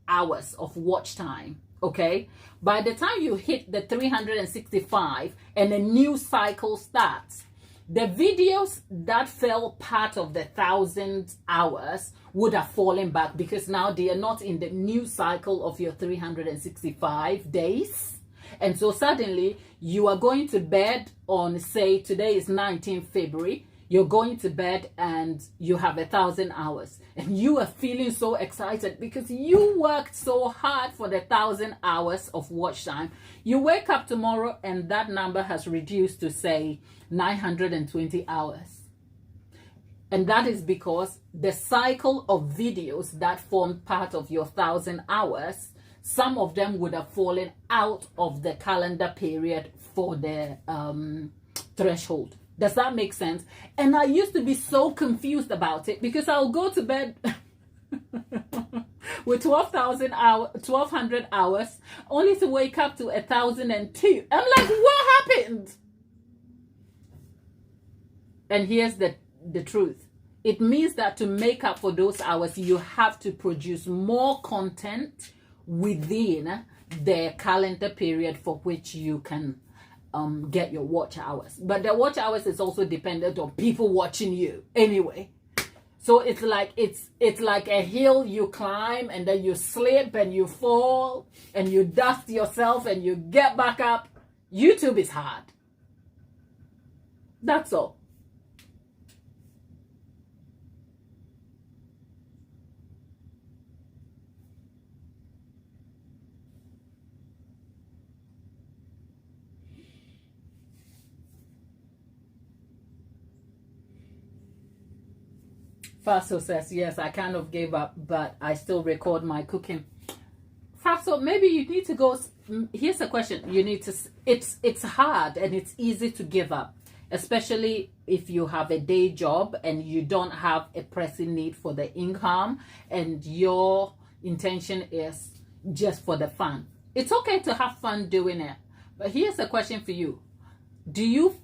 hours of watch time, okay, by the time you hit the 365 and a new cycle starts, the videos that fell part of the 1,000 hours would have fallen back, because now they are not in the new cycle of your 365 days. And so suddenly you are going to bed on, say today is 19th February, you're going to bed and you have 1,000 hours, and you are feeling so excited because you worked so hard for the 1,000 hours of watch time. You wake up tomorrow and that number has reduced to, say, 920 hours. And that is because the cycle of videos that formed part of your 1,000 hours, some of them would have fallen out of the calendar period for the threshold. Does that make sense? And I used to be so confused about it, because I'll go to bed with 1,200 hours, only to wake up to 1,002. I'm like, what happened? And here's the truth. It means that to make up for those hours, you have to produce more content within the calendar period for which you can get your watch hours. But the watch hours is also dependent on people watching you anyway. So it's like a hill you climb, and then you slip and you fall and you dust yourself and you get back up. YouTube is hard. That's all. Faso says, yes, I kind of gave up, but I still record my cooking. Faso, maybe you need to go. Here's a question. You need to, it's hard and it's easy to give up, especially if you have a day job and you don't have a pressing need for the income and your intention is just for the fun. It's okay to have fun doing it. But here's a question for you. Do you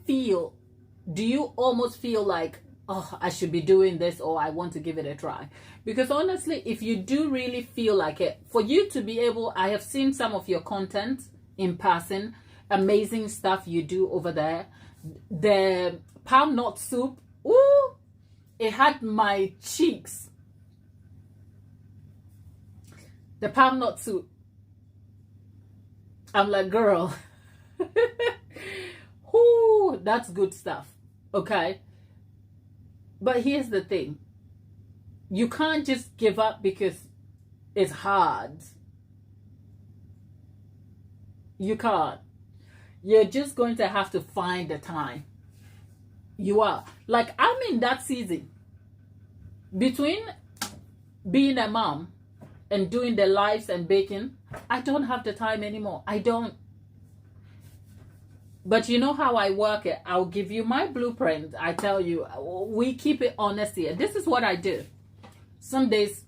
almost feel like, oh, I should be doing this, or I want to give it a try? Because honestly, if you do really feel like it, for you to be able, I have seen some of your content in person, amazing stuff you do over there. The palm nut soup, ooh, it had my cheeks. The palm nut soup. I'm like, girl, ooh, that's good stuff. Okay. But here's the thing. You can't just give up because it's hard. You can't. You're just going to have to find the time. You are. Like, I'm in that season between being a mom and doing the lives and baking. I don't have the time anymore. I don't. But you know how I work it. I'll give you my blueprint. I tell you, we keep it honest here. This is what I do. Some days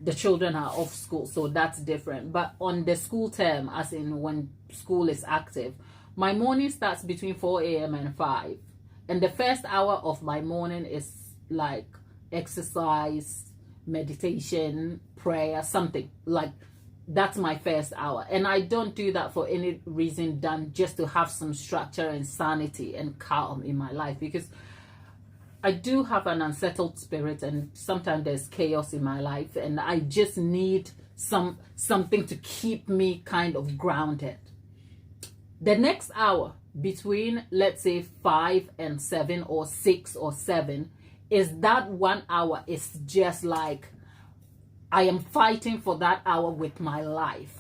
the children are off school, so that's different. But on the school term, as in when school is active, my morning starts between 4 a.m. and 5. And the first hour of my morning is like exercise, meditation, prayer, something like that's my first hour. And I don't do that for any reason than just to have some structure and sanity and calm in my life, because I do have an unsettled spirit and sometimes there's chaos in my life, and I just need something to keep me kind of grounded. The next hour between, let's say, 5 and 7 or 6 or 7 is that 1 hour is just like I am fighting for that hour with my life,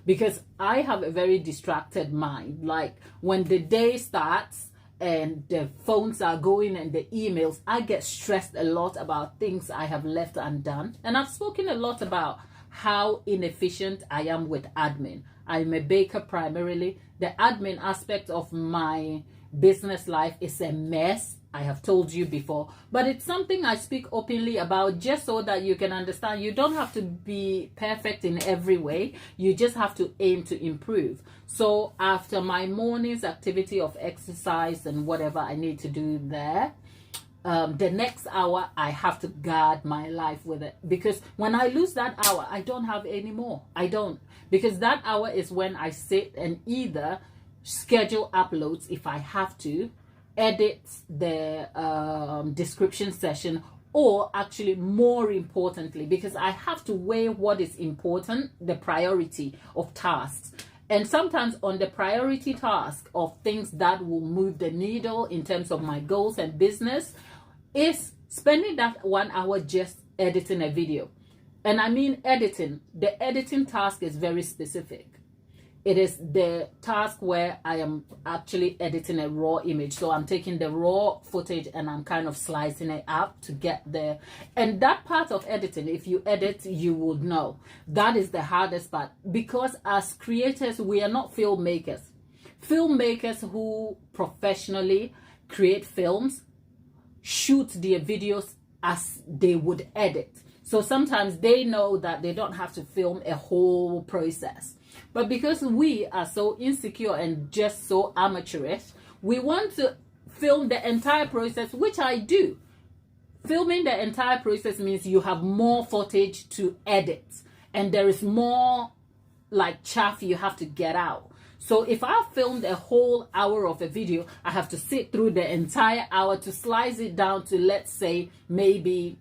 because I have a very distracted mind. Like when the day starts and the phones are going and the emails, I get stressed a lot about things I have left undone. And I've spoken a lot about how inefficient I am with admin. I'm a baker primarily. The admin aspect of my business life is a mess. I have told you before, but it's something I speak openly about just so that you can understand. You don't have to be perfect in every way. You just have to aim to improve. So after my morning's activity of exercise and whatever I need to do there, the next hour I have to guard my life with it, because when I lose that hour, I don't have any more. I don't, because that hour is when I sit and either schedule uploads if I have to, edit the description session, or actually more importantly, because I have to weigh what is important, the priority of tasks. And sometimes on the priority task of things that will move the needle in terms of my goals and business is spending that 1 hour just editing a video. And I mean editing. The editing task is very specific. It is the task where I am actually editing a raw image. So I'm taking the raw footage and I'm kind of slicing it up to get there. And that part of editing, if you edit, you would know. That is the hardest part, because as creators, we are not filmmakers. Filmmakers who professionally create films shoot their videos as they would edit. So sometimes they know that they don't have to film a whole process. But because we are so insecure and just so amateurish, we want to film the entire process, which I do. Filming the entire process means you have more footage to edit, and there is more like chaff you have to get out. So if I filmed a whole hour of a video, I have to sit through the entire hour to slice it down to, let's say, maybe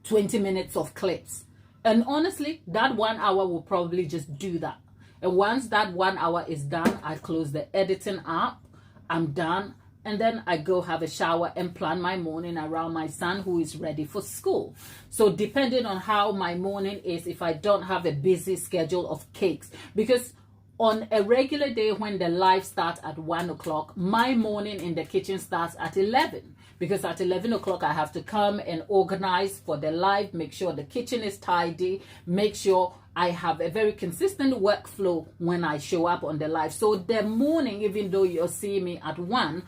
20 minutes of clips. And honestly, that 1 hour will probably just do that. And once that 1 hour is done, I close the editing app, I'm done, and then I go have a shower and plan my morning around my son who is ready for school. So depending on how my morning is, if I don't have a busy schedule of cakes, because on a regular day when the live starts at 1 o'clock, my morning in the kitchen starts at 11. Because at 11 o'clock, I have to come and organize for the live, make sure the kitchen is tidy, make sure I have a very consistent workflow when I show up on the live. So the morning, even though you're seeing me at 1,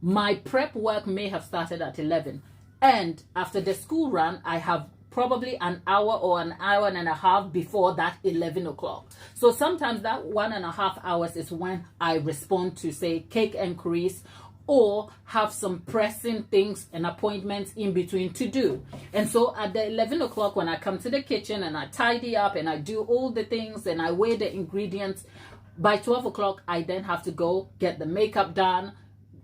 my prep work may have started at 11. And after the school run, I have probably an hour or an hour and a half before that 11 o'clock. So sometimes that 1.5 hours is when I respond to, say, cake inquiries, or have some pressing things and appointments in between to do. And so at the 11 o'clock, when I come to the kitchen and I tidy up and I do all the things and I weigh the ingredients, by 12 o'clock, I then have to go get the makeup done,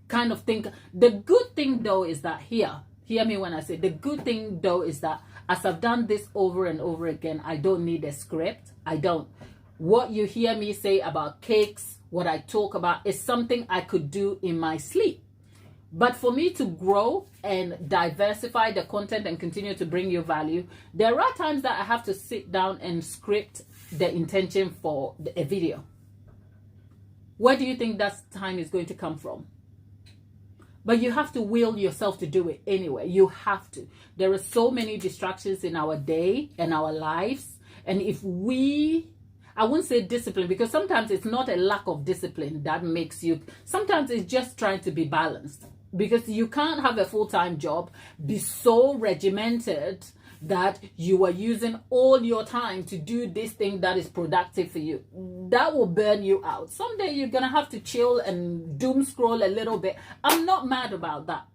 kind of think. The good thing though is that hear me when I say, the good thing though is that as I've done this over and over again, I don't need a script. I don't. What you hear me say about cakes, what I talk about, is something I could do in my sleep. But for me to grow and diversify the content and continue to bring you value, there are times that I have to sit down and script the intention for a video. Where do you think that time is going to come from? But you have to will yourself to do it anyway. You have to. There are so many distractions in our day and our lives. And if I wouldn't say discipline, because sometimes it's not a lack of discipline that makes you, sometimes it's just trying to be balanced. Because you can't have a full-time job, be so regimented that you are using all your time to do this thing that is productive for you. That will burn you out. Someday you're going to have to chill and doom scroll a little bit. I'm not mad about that.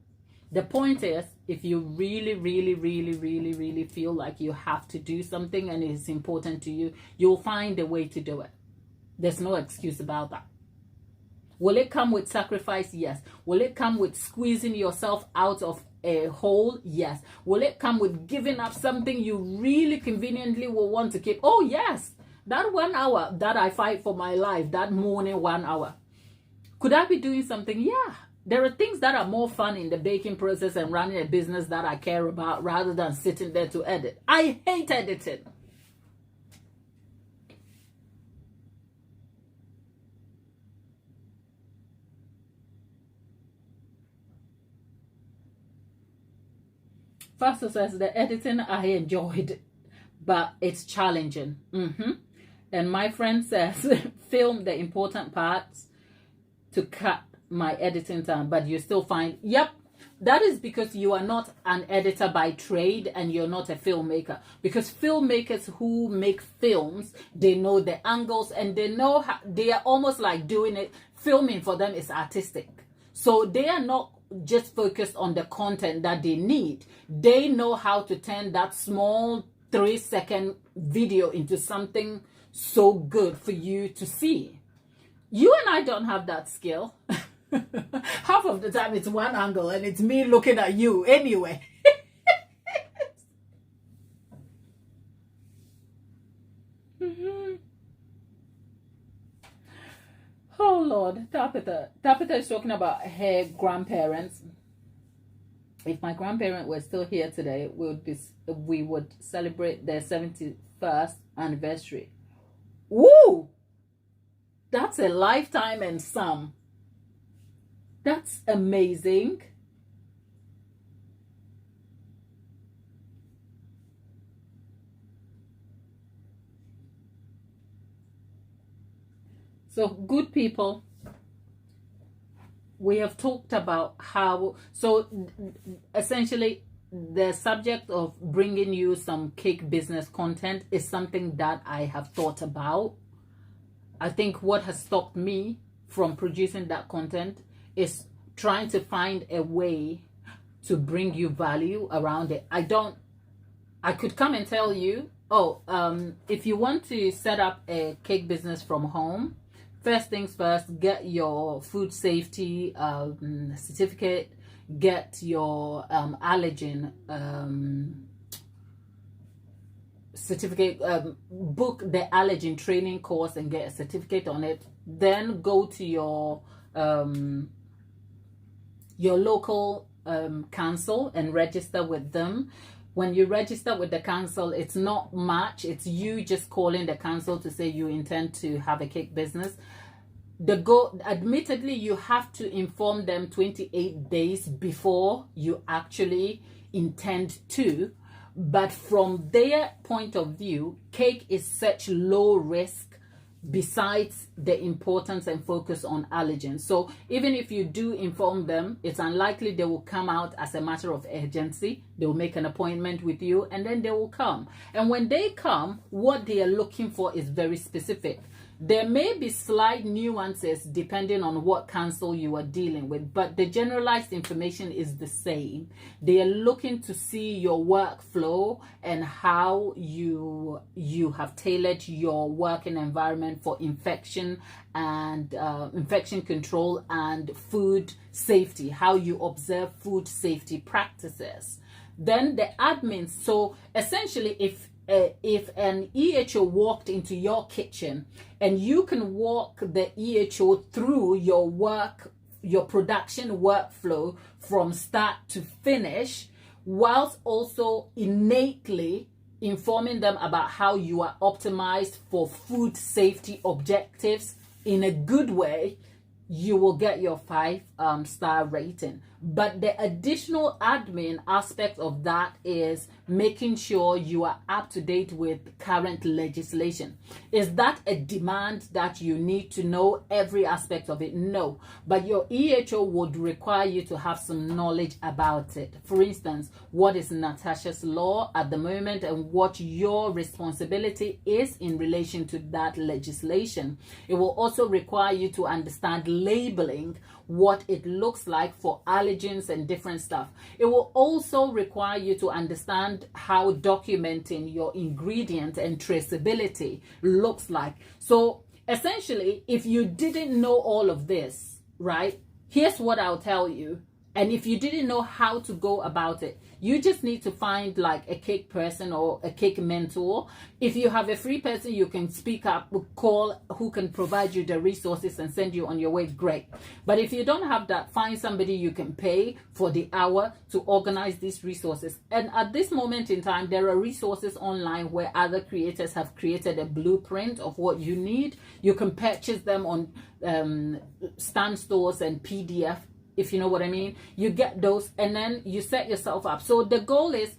The point is, if you really, really, really, really, really feel like you have to do something and it's important to you, you'll find a way to do it. There's no excuse about that. Will it come with sacrifice? Yes. Will it come with squeezing yourself out of a hole? Yes. Will it come with giving up something you really conveniently will want to keep? Oh, yes. That 1 hour that I fight for my life, that morning 1 hour. Could I be doing something? Yeah. There are things that are more fun in the baking process and running a business that I care about rather than sitting there to edit. I hate editing. Faster says the editing I enjoyed, but it's challenging. And my friend says film the important parts to cut my editing time, but you still find, yep, that is because you are not an editor by trade and you're not a filmmaker. Because filmmakers who make films, they know the angles and they know how, they are almost like doing it. Filming for them is artistic. So they are not just focused on the content that they need. They know how to turn that small 3-second video into something so good for you to see. You and I don't have that skill. Half of the time it's one angle and it's me looking at you anyway. Oh Lord, Tabitha is talking about her grandparents. If my grandparents were still here today, we would celebrate their 71st anniversary. Woo! That's a lifetime and some. That's amazing. So, good people, we have talked about how, so essentially the subject of bringing you some cake business content is something that I have thought about. I think what has stopped me from producing that content is trying to find a way to bring you value around it. I could come and tell you, if you want to set up a cake business from home, first things first, get your food safety certificate, get your allergen certificate, book the allergen training course and get a certificate on it. Then go to your local council and register with them. When you register with the council, it's not much. It's you just calling the council to say you intend to have a cake business. Admittedly, you have to inform them 28 days before you actually intend to. But from their point of view, cake is such low risk besides the importance and focus on allergens. So even if you do inform them, it's unlikely they will come out as a matter of urgency. They will make an appointment with you and then they will come. And when they come, what they are looking for is very specific. There may be slight nuances depending on what council you are dealing with, but the generalized information is the same. They are looking to see your workflow and how you have tailored your working environment for infection and infection control and food safety, how you observe food safety practices. Then the admins, so essentially if an EHO walked into your kitchen and you can walk the EHO through your production workflow from start to finish, whilst also innately informing them about how you are optimized for food safety objectives, in a good way, you will get your 5-star rating. But the additional admin aspect of that is making sure you are up to date with current legislation. Is that a demand that you need to know every aspect of it? No. But your EHO would require you to have some knowledge about it. For instance, what is Natasha's law at the moment and what your responsibility is in relation to that legislation. It will also require you to understand labeling, what it looks like for allergens and different stuff. It will also require you to understand how documenting your ingredient and traceability looks like. So essentially, if you didn't know all of this, right, here's what I'll tell you. And if you didn't know how to go about it, you just need to find like a cake person or a cake mentor. If you have a free person you can speak up, call, who can provide you the resources and send you on your way, great. But if you don't have that, find somebody you can pay for the hour to organize these resources. And at this moment in time, there are resources online where other creators have created a blueprint of what you need. You can purchase them on Stan stores and PDF, if you know what I mean. You get those and then you set yourself up. So the goal is,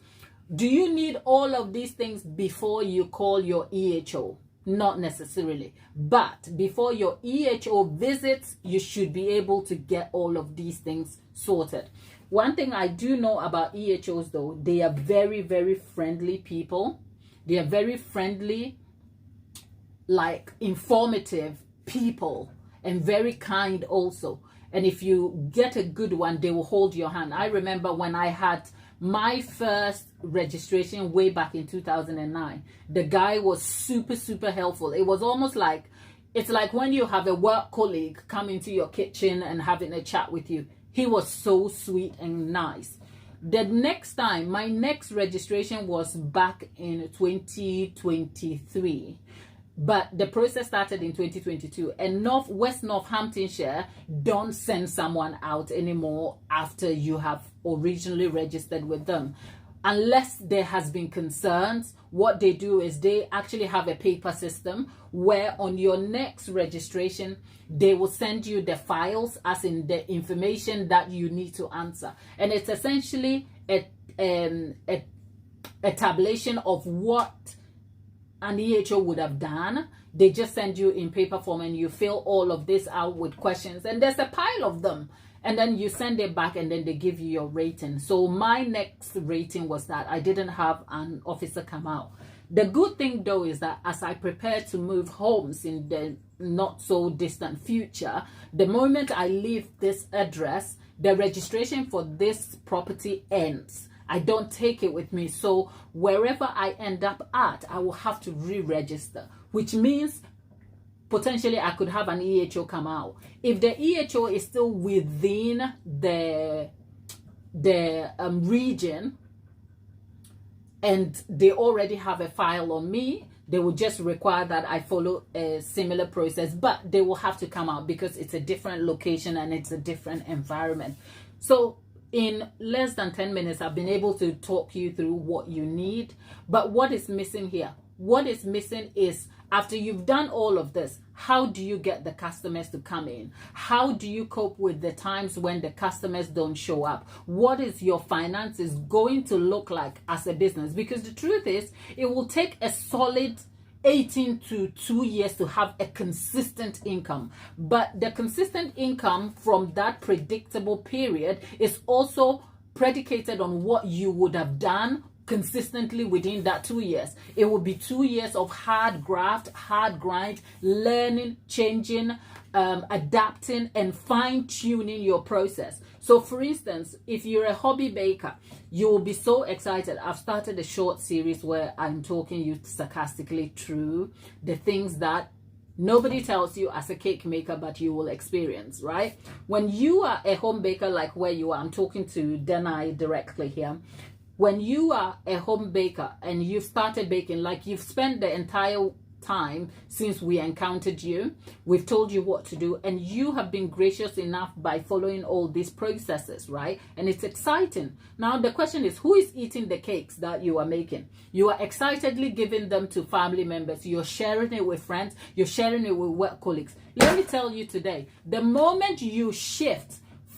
do you need all of these things before you call your EHO? Not necessarily. But before your EHO visits, you should be able to get all of these things sorted. One thing I do know about EHOs though, they are very, very friendly people. They are very friendly, like informative people, and very kind also. And if you get a good one, they will hold your hand. I remember when I had my first registration way back in 2009, the guy was super, super helpful. It was almost like, it's like when you have a work colleague come into your kitchen and having a chat with you. He was so sweet and nice. The next time, my next registration was back in 2023. But the process started in 2022, and West Northamptonshire don't send someone out anymore after you have originally registered with them. Unless there has been concerns, what they do is they actually have a paper system where on your next registration, they will send you the files, as in the information that you need to answer. And it's essentially a tabulation of what an EHO would have done. They just send you in paper form and you fill all of this out with questions, and there's a pile of them, and then you send it back and then they give you your rating. So my next rating was that I didn't have an officer come out. The good thing though is that as I prepare to move homes in the not so distant future, the moment I leave this address, the registration for this property ends. I don't take it with me. So wherever I end up at, I will have to re-register, which means potentially I could have an EHO come out. If the EHO is still within the region and they already have a file on me, they will just require that I follow a similar process, but they will have to come out because it's a different location and it's a different environment. So in less than 10 minutes, I've been able to talk you through what you need. But what is missing here? What is missing is, after you've done all of this, how do you get the customers to come in? How do you cope with the times when the customers don't show up? What is your finances going to look like as a business? Because the truth is, it will take a solid 18 to 2 years to have a consistent income. But the consistent income from that predictable period is also predicated on what you would have done consistently within that 2 years. It will be 2 years of hard graft, hard grind, learning, changing, adapting, and fine-tuning your process. So for instance, if you're a hobby baker, you will be so excited. I've started a short series where I'm talking you sarcastically through the things that nobody tells you as a cake maker, but you will experience, right? When you are a home baker, like where you are, I'm talking to Denai directly here. When you are a home baker and you've started baking, like you've spent the entire time since we encountered you. We've told you what to do, and you have been gracious enough by following all these processes, right? And it's exciting. Now the question is, who is eating the cakes that you are making? You are excitedly giving them to family members. You're sharing it with friends. You're sharing it with work colleagues. Let me tell you today, the moment you shift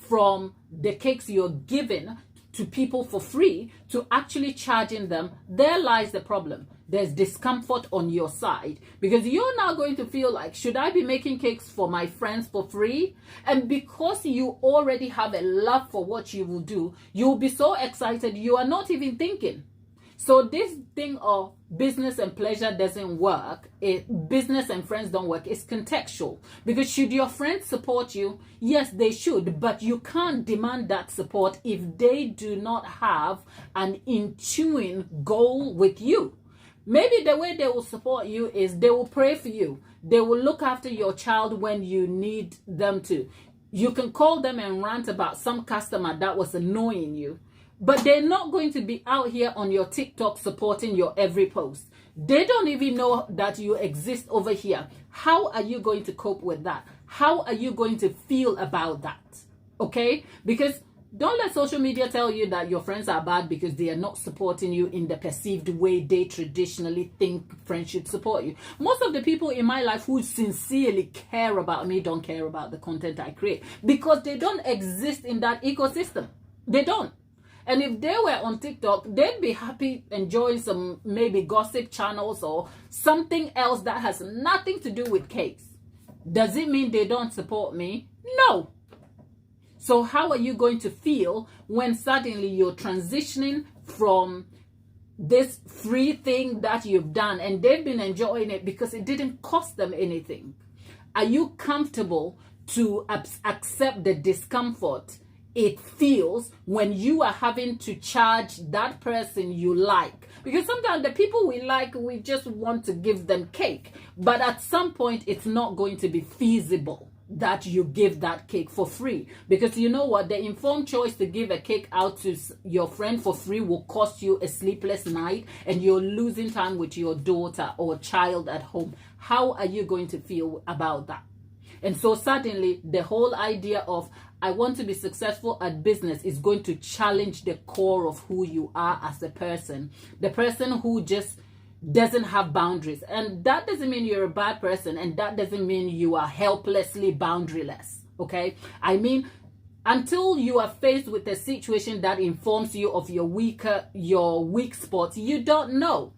from the cakes you're giving to people for free to actually charging them, there lies the problem. There's discomfort on your side, because you're now going to feel like, should I be making cakes for my friends for free? And because you already have a love for what you will do, you'll be so excited you are not even thinking. So this thing of business and pleasure doesn't work. Business and friends don't work. It's contextual. Because should your friends support you? Yes, they should. But you can't demand that support if they do not have an in tune goal with you. Maybe the way they will support you is they will pray for you. They will look after your child when you need them to. You can call them and rant about some customer that was annoying you. But they're not going to be out here on your TikTok supporting your every post. They don't even know that you exist over here. How are you going to cope with that? How are you going to feel about that? Okay? Because don't let social media tell you that your friends are bad because they are not supporting you in the perceived way they traditionally think friends should support you. Most of the people in my life who sincerely care about me don't care about the content I create, because they don't exist in that ecosystem. They don't. And if they were on TikTok, they'd be happy enjoying some maybe gossip channels or something else that has nothing to do with cakes. Does it mean they don't support me? No. So how are you going to feel when suddenly you're transitioning from this free thing that you've done and they've been enjoying it because it didn't cost them anything? Are you comfortable to accept the discomfort it feels when you are having to charge that person you like? Because sometimes the people we like, we just want to give them cake, but at some point it's not going to be feasible that you give that cake for free. Because you know what, the informed choice to give a cake out to your friend for free will cost you a sleepless night, and you're losing time with your daughter or child at home. How are you going to feel about that? And so suddenly the whole idea of I want to be successful at business is going to challenge the core of who you are as a person. The person who just doesn't have boundaries. And that doesn't mean you're a bad person, and that doesn't mean you are helplessly boundaryless. Okay? I mean, until you are faced with a situation that informs you of your weak spots, you don't know.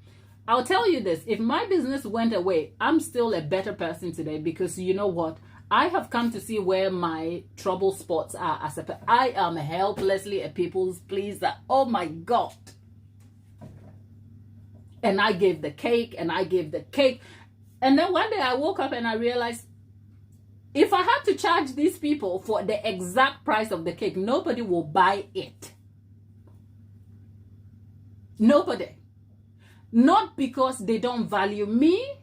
I'll tell you this, if my business went away, I'm still a better person today, because you know what? I have come to see where my trouble spots are. I am helplessly a people's pleaser. Oh my God. And I gave the cake, and I gave the cake. And then one day I woke up and I realized, if I had to charge these people for the exact price of the cake, nobody will buy it. Nobody. Not because they don't value me,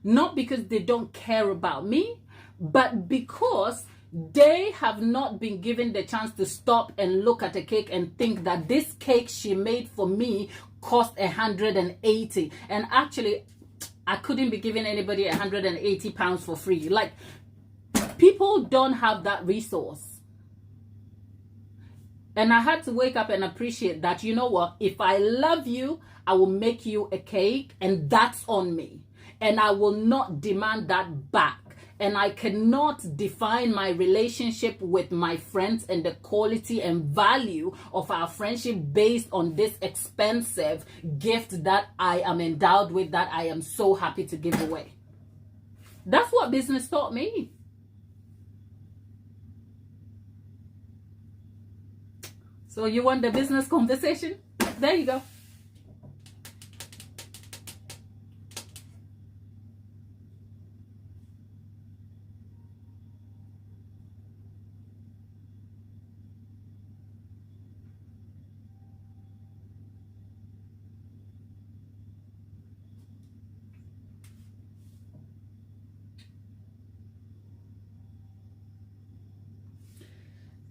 not because they don't care about me, but because they have not been given the chance to stop and look at a cake and think that this cake she made for me cost 180. And actually, I couldn't be giving anybody 180 pounds for free. Like, people don't have that resource. And I had to wake up and appreciate that, you know what, if I love you, I will make you a cake, and that's on me. And I will not demand that back. And I cannot define my relationship with my friends and the quality and value of our friendship based on this expensive gift that I am endowed with, that I am so happy to give away. That's what business taught me. So you want the business conversation? There you go.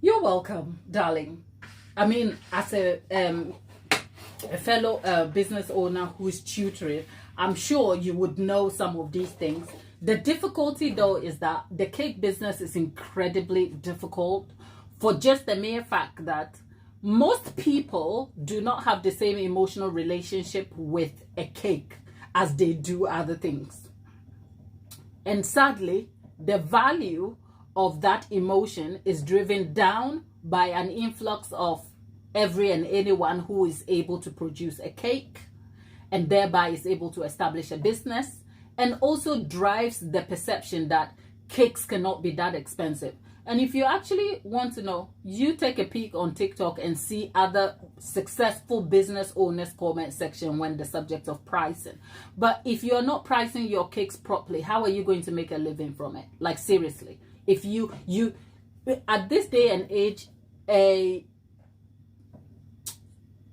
You're welcome, darling. I mean, as a fellow business owner who's tutoring, I'm sure you would know some of these things. The difficulty though is that the cake business is incredibly difficult for just the mere fact that most people do not have the same emotional relationship with a cake as they do other things. And sadly, the value of that emotion is driven down by an influx of every and anyone who is able to produce a cake and thereby is able to establish a business, and also drives the perception that cakes cannot be that expensive. And if you actually want to know, you take a peek on TikTok and see other successful business owners' comment section when the subject of pricing. But if you're not pricing your cakes properly, how are you going to make a living from it? Like, seriously, if you at this day and age,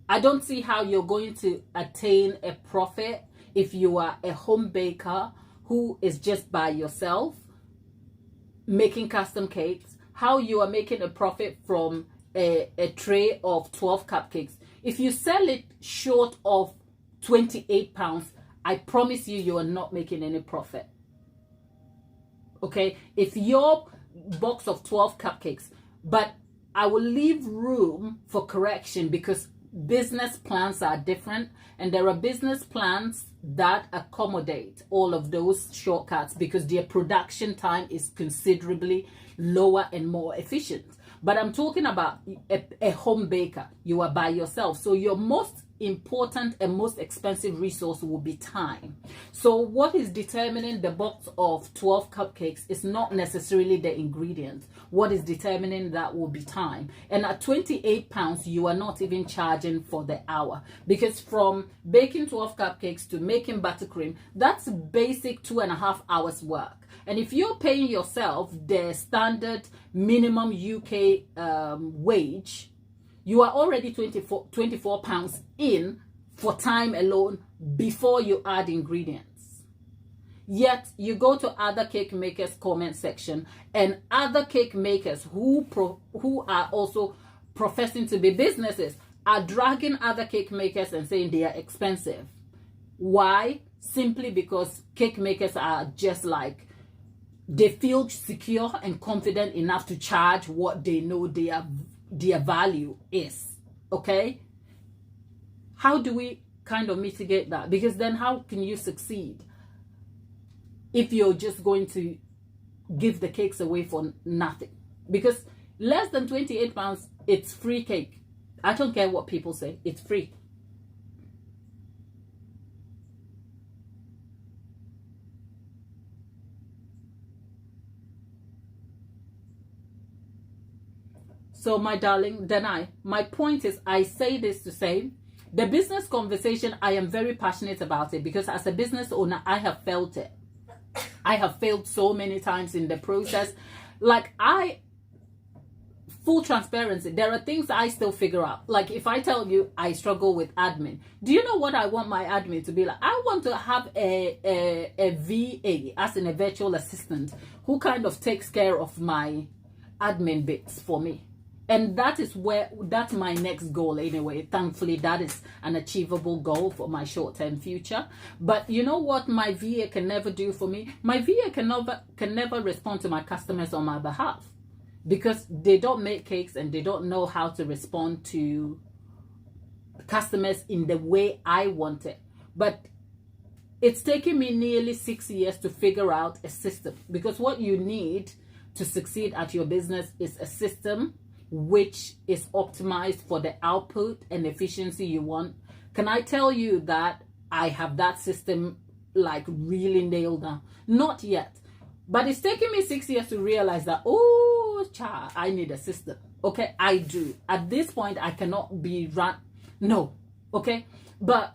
I don't see how you're going to attain a profit if you are a home baker who is just by yourself making custom cakes. How you are making a profit from a tray of 12 cupcakes. If you sell it short of £28, I promise you are not making any profit. Okay, if your box of 12 cupcakes, but I will leave room for correction because business plans are different, and there are business plans that accommodate all of those shortcuts because their production time is considerably lower and more efficient. But I'm talking about a home baker. You are by yourself, so your most important and most expensive resource will be time. So what is determining the box of 12 cupcakes is not necessarily the ingredients. What is determining that will be time. And at £28, you are not even charging for the hour, because from baking 12 cupcakes to making buttercream, that's basic 2.5 hours work. And if you're paying yourself the standard minimum UK wage, you are already £24 in for time alone before you add ingredients. Yet you go to other cake makers' comment section, and other cake makers who are also professing to be businesses are dragging other cake makers and saying they are expensive. Why? Simply because cake makers are just like, they feel secure and confident enough to charge what they know their value is. Okay, how do we kind of mitigate that? Because then how can you succeed if you're just going to give the cakes away for nothing? Because less than £28, it's free cake. I don't care what people say, it's free. So my darling, my point is, I say this to say, the business conversation, I am very passionate about it because as a business owner, I have felt it. I have failed so many times in the process. Like, full transparency, there are things I still figure out. Like, if I tell you I struggle with admin, do you know what I want my admin to be like? I want to have a VA, as in a virtual assistant, who kind of takes care of my admin bits for me. And that's my next goal anyway. Thankfully, that is an achievable goal for my short-term future. But you know what my VA can never do for me? My VA can never respond to my customers on my behalf, because they don't make cakes and they don't know how to respond to customers in the way I want it. But it's taken me nearly 6 years to figure out a system, because what you need to succeed at your business is a system which is optimized for the output and efficiency you want. Can I tell you that I have that system like really nailed down? Not yet. But it's taken me 6 years to realize that, oh, child, I need a system. Okay, I do. At this point, I cannot be run. No, okay? But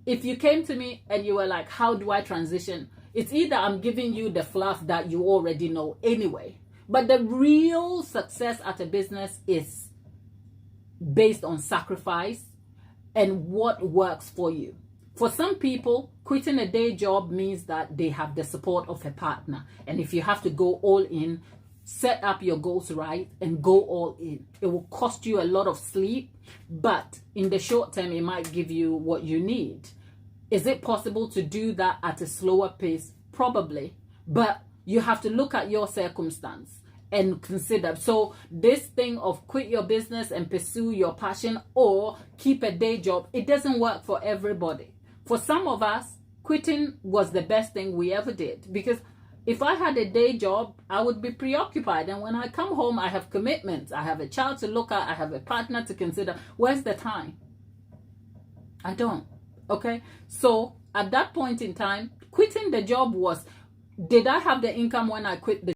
if you came to me and you were like, how do I transition? It's either I'm giving you the fluff that you already know anyway. But the real success at a business is based on sacrifice and what works for you. For some people, quitting a day job means that they have the support of a partner. And if you have to go all in, set up your goals right and go all in. It will cost you a lot of sleep, but in the short term, it might give you what you need. Is it possible to do that at a slower pace? Probably. But you have to look at your circumstance and consider. So this thing of quit your business and pursue your passion or keep a day job, it doesn't work for everybody. For some of us, quitting was the best thing we ever did, because if I had a day job, I would be preoccupied. And when I come home, I have commitments. I have a child to look at. I have a partner to consider. Where's the time? I don't. Okay. So at that point in time, quitting the job was, did I have the income when I quit the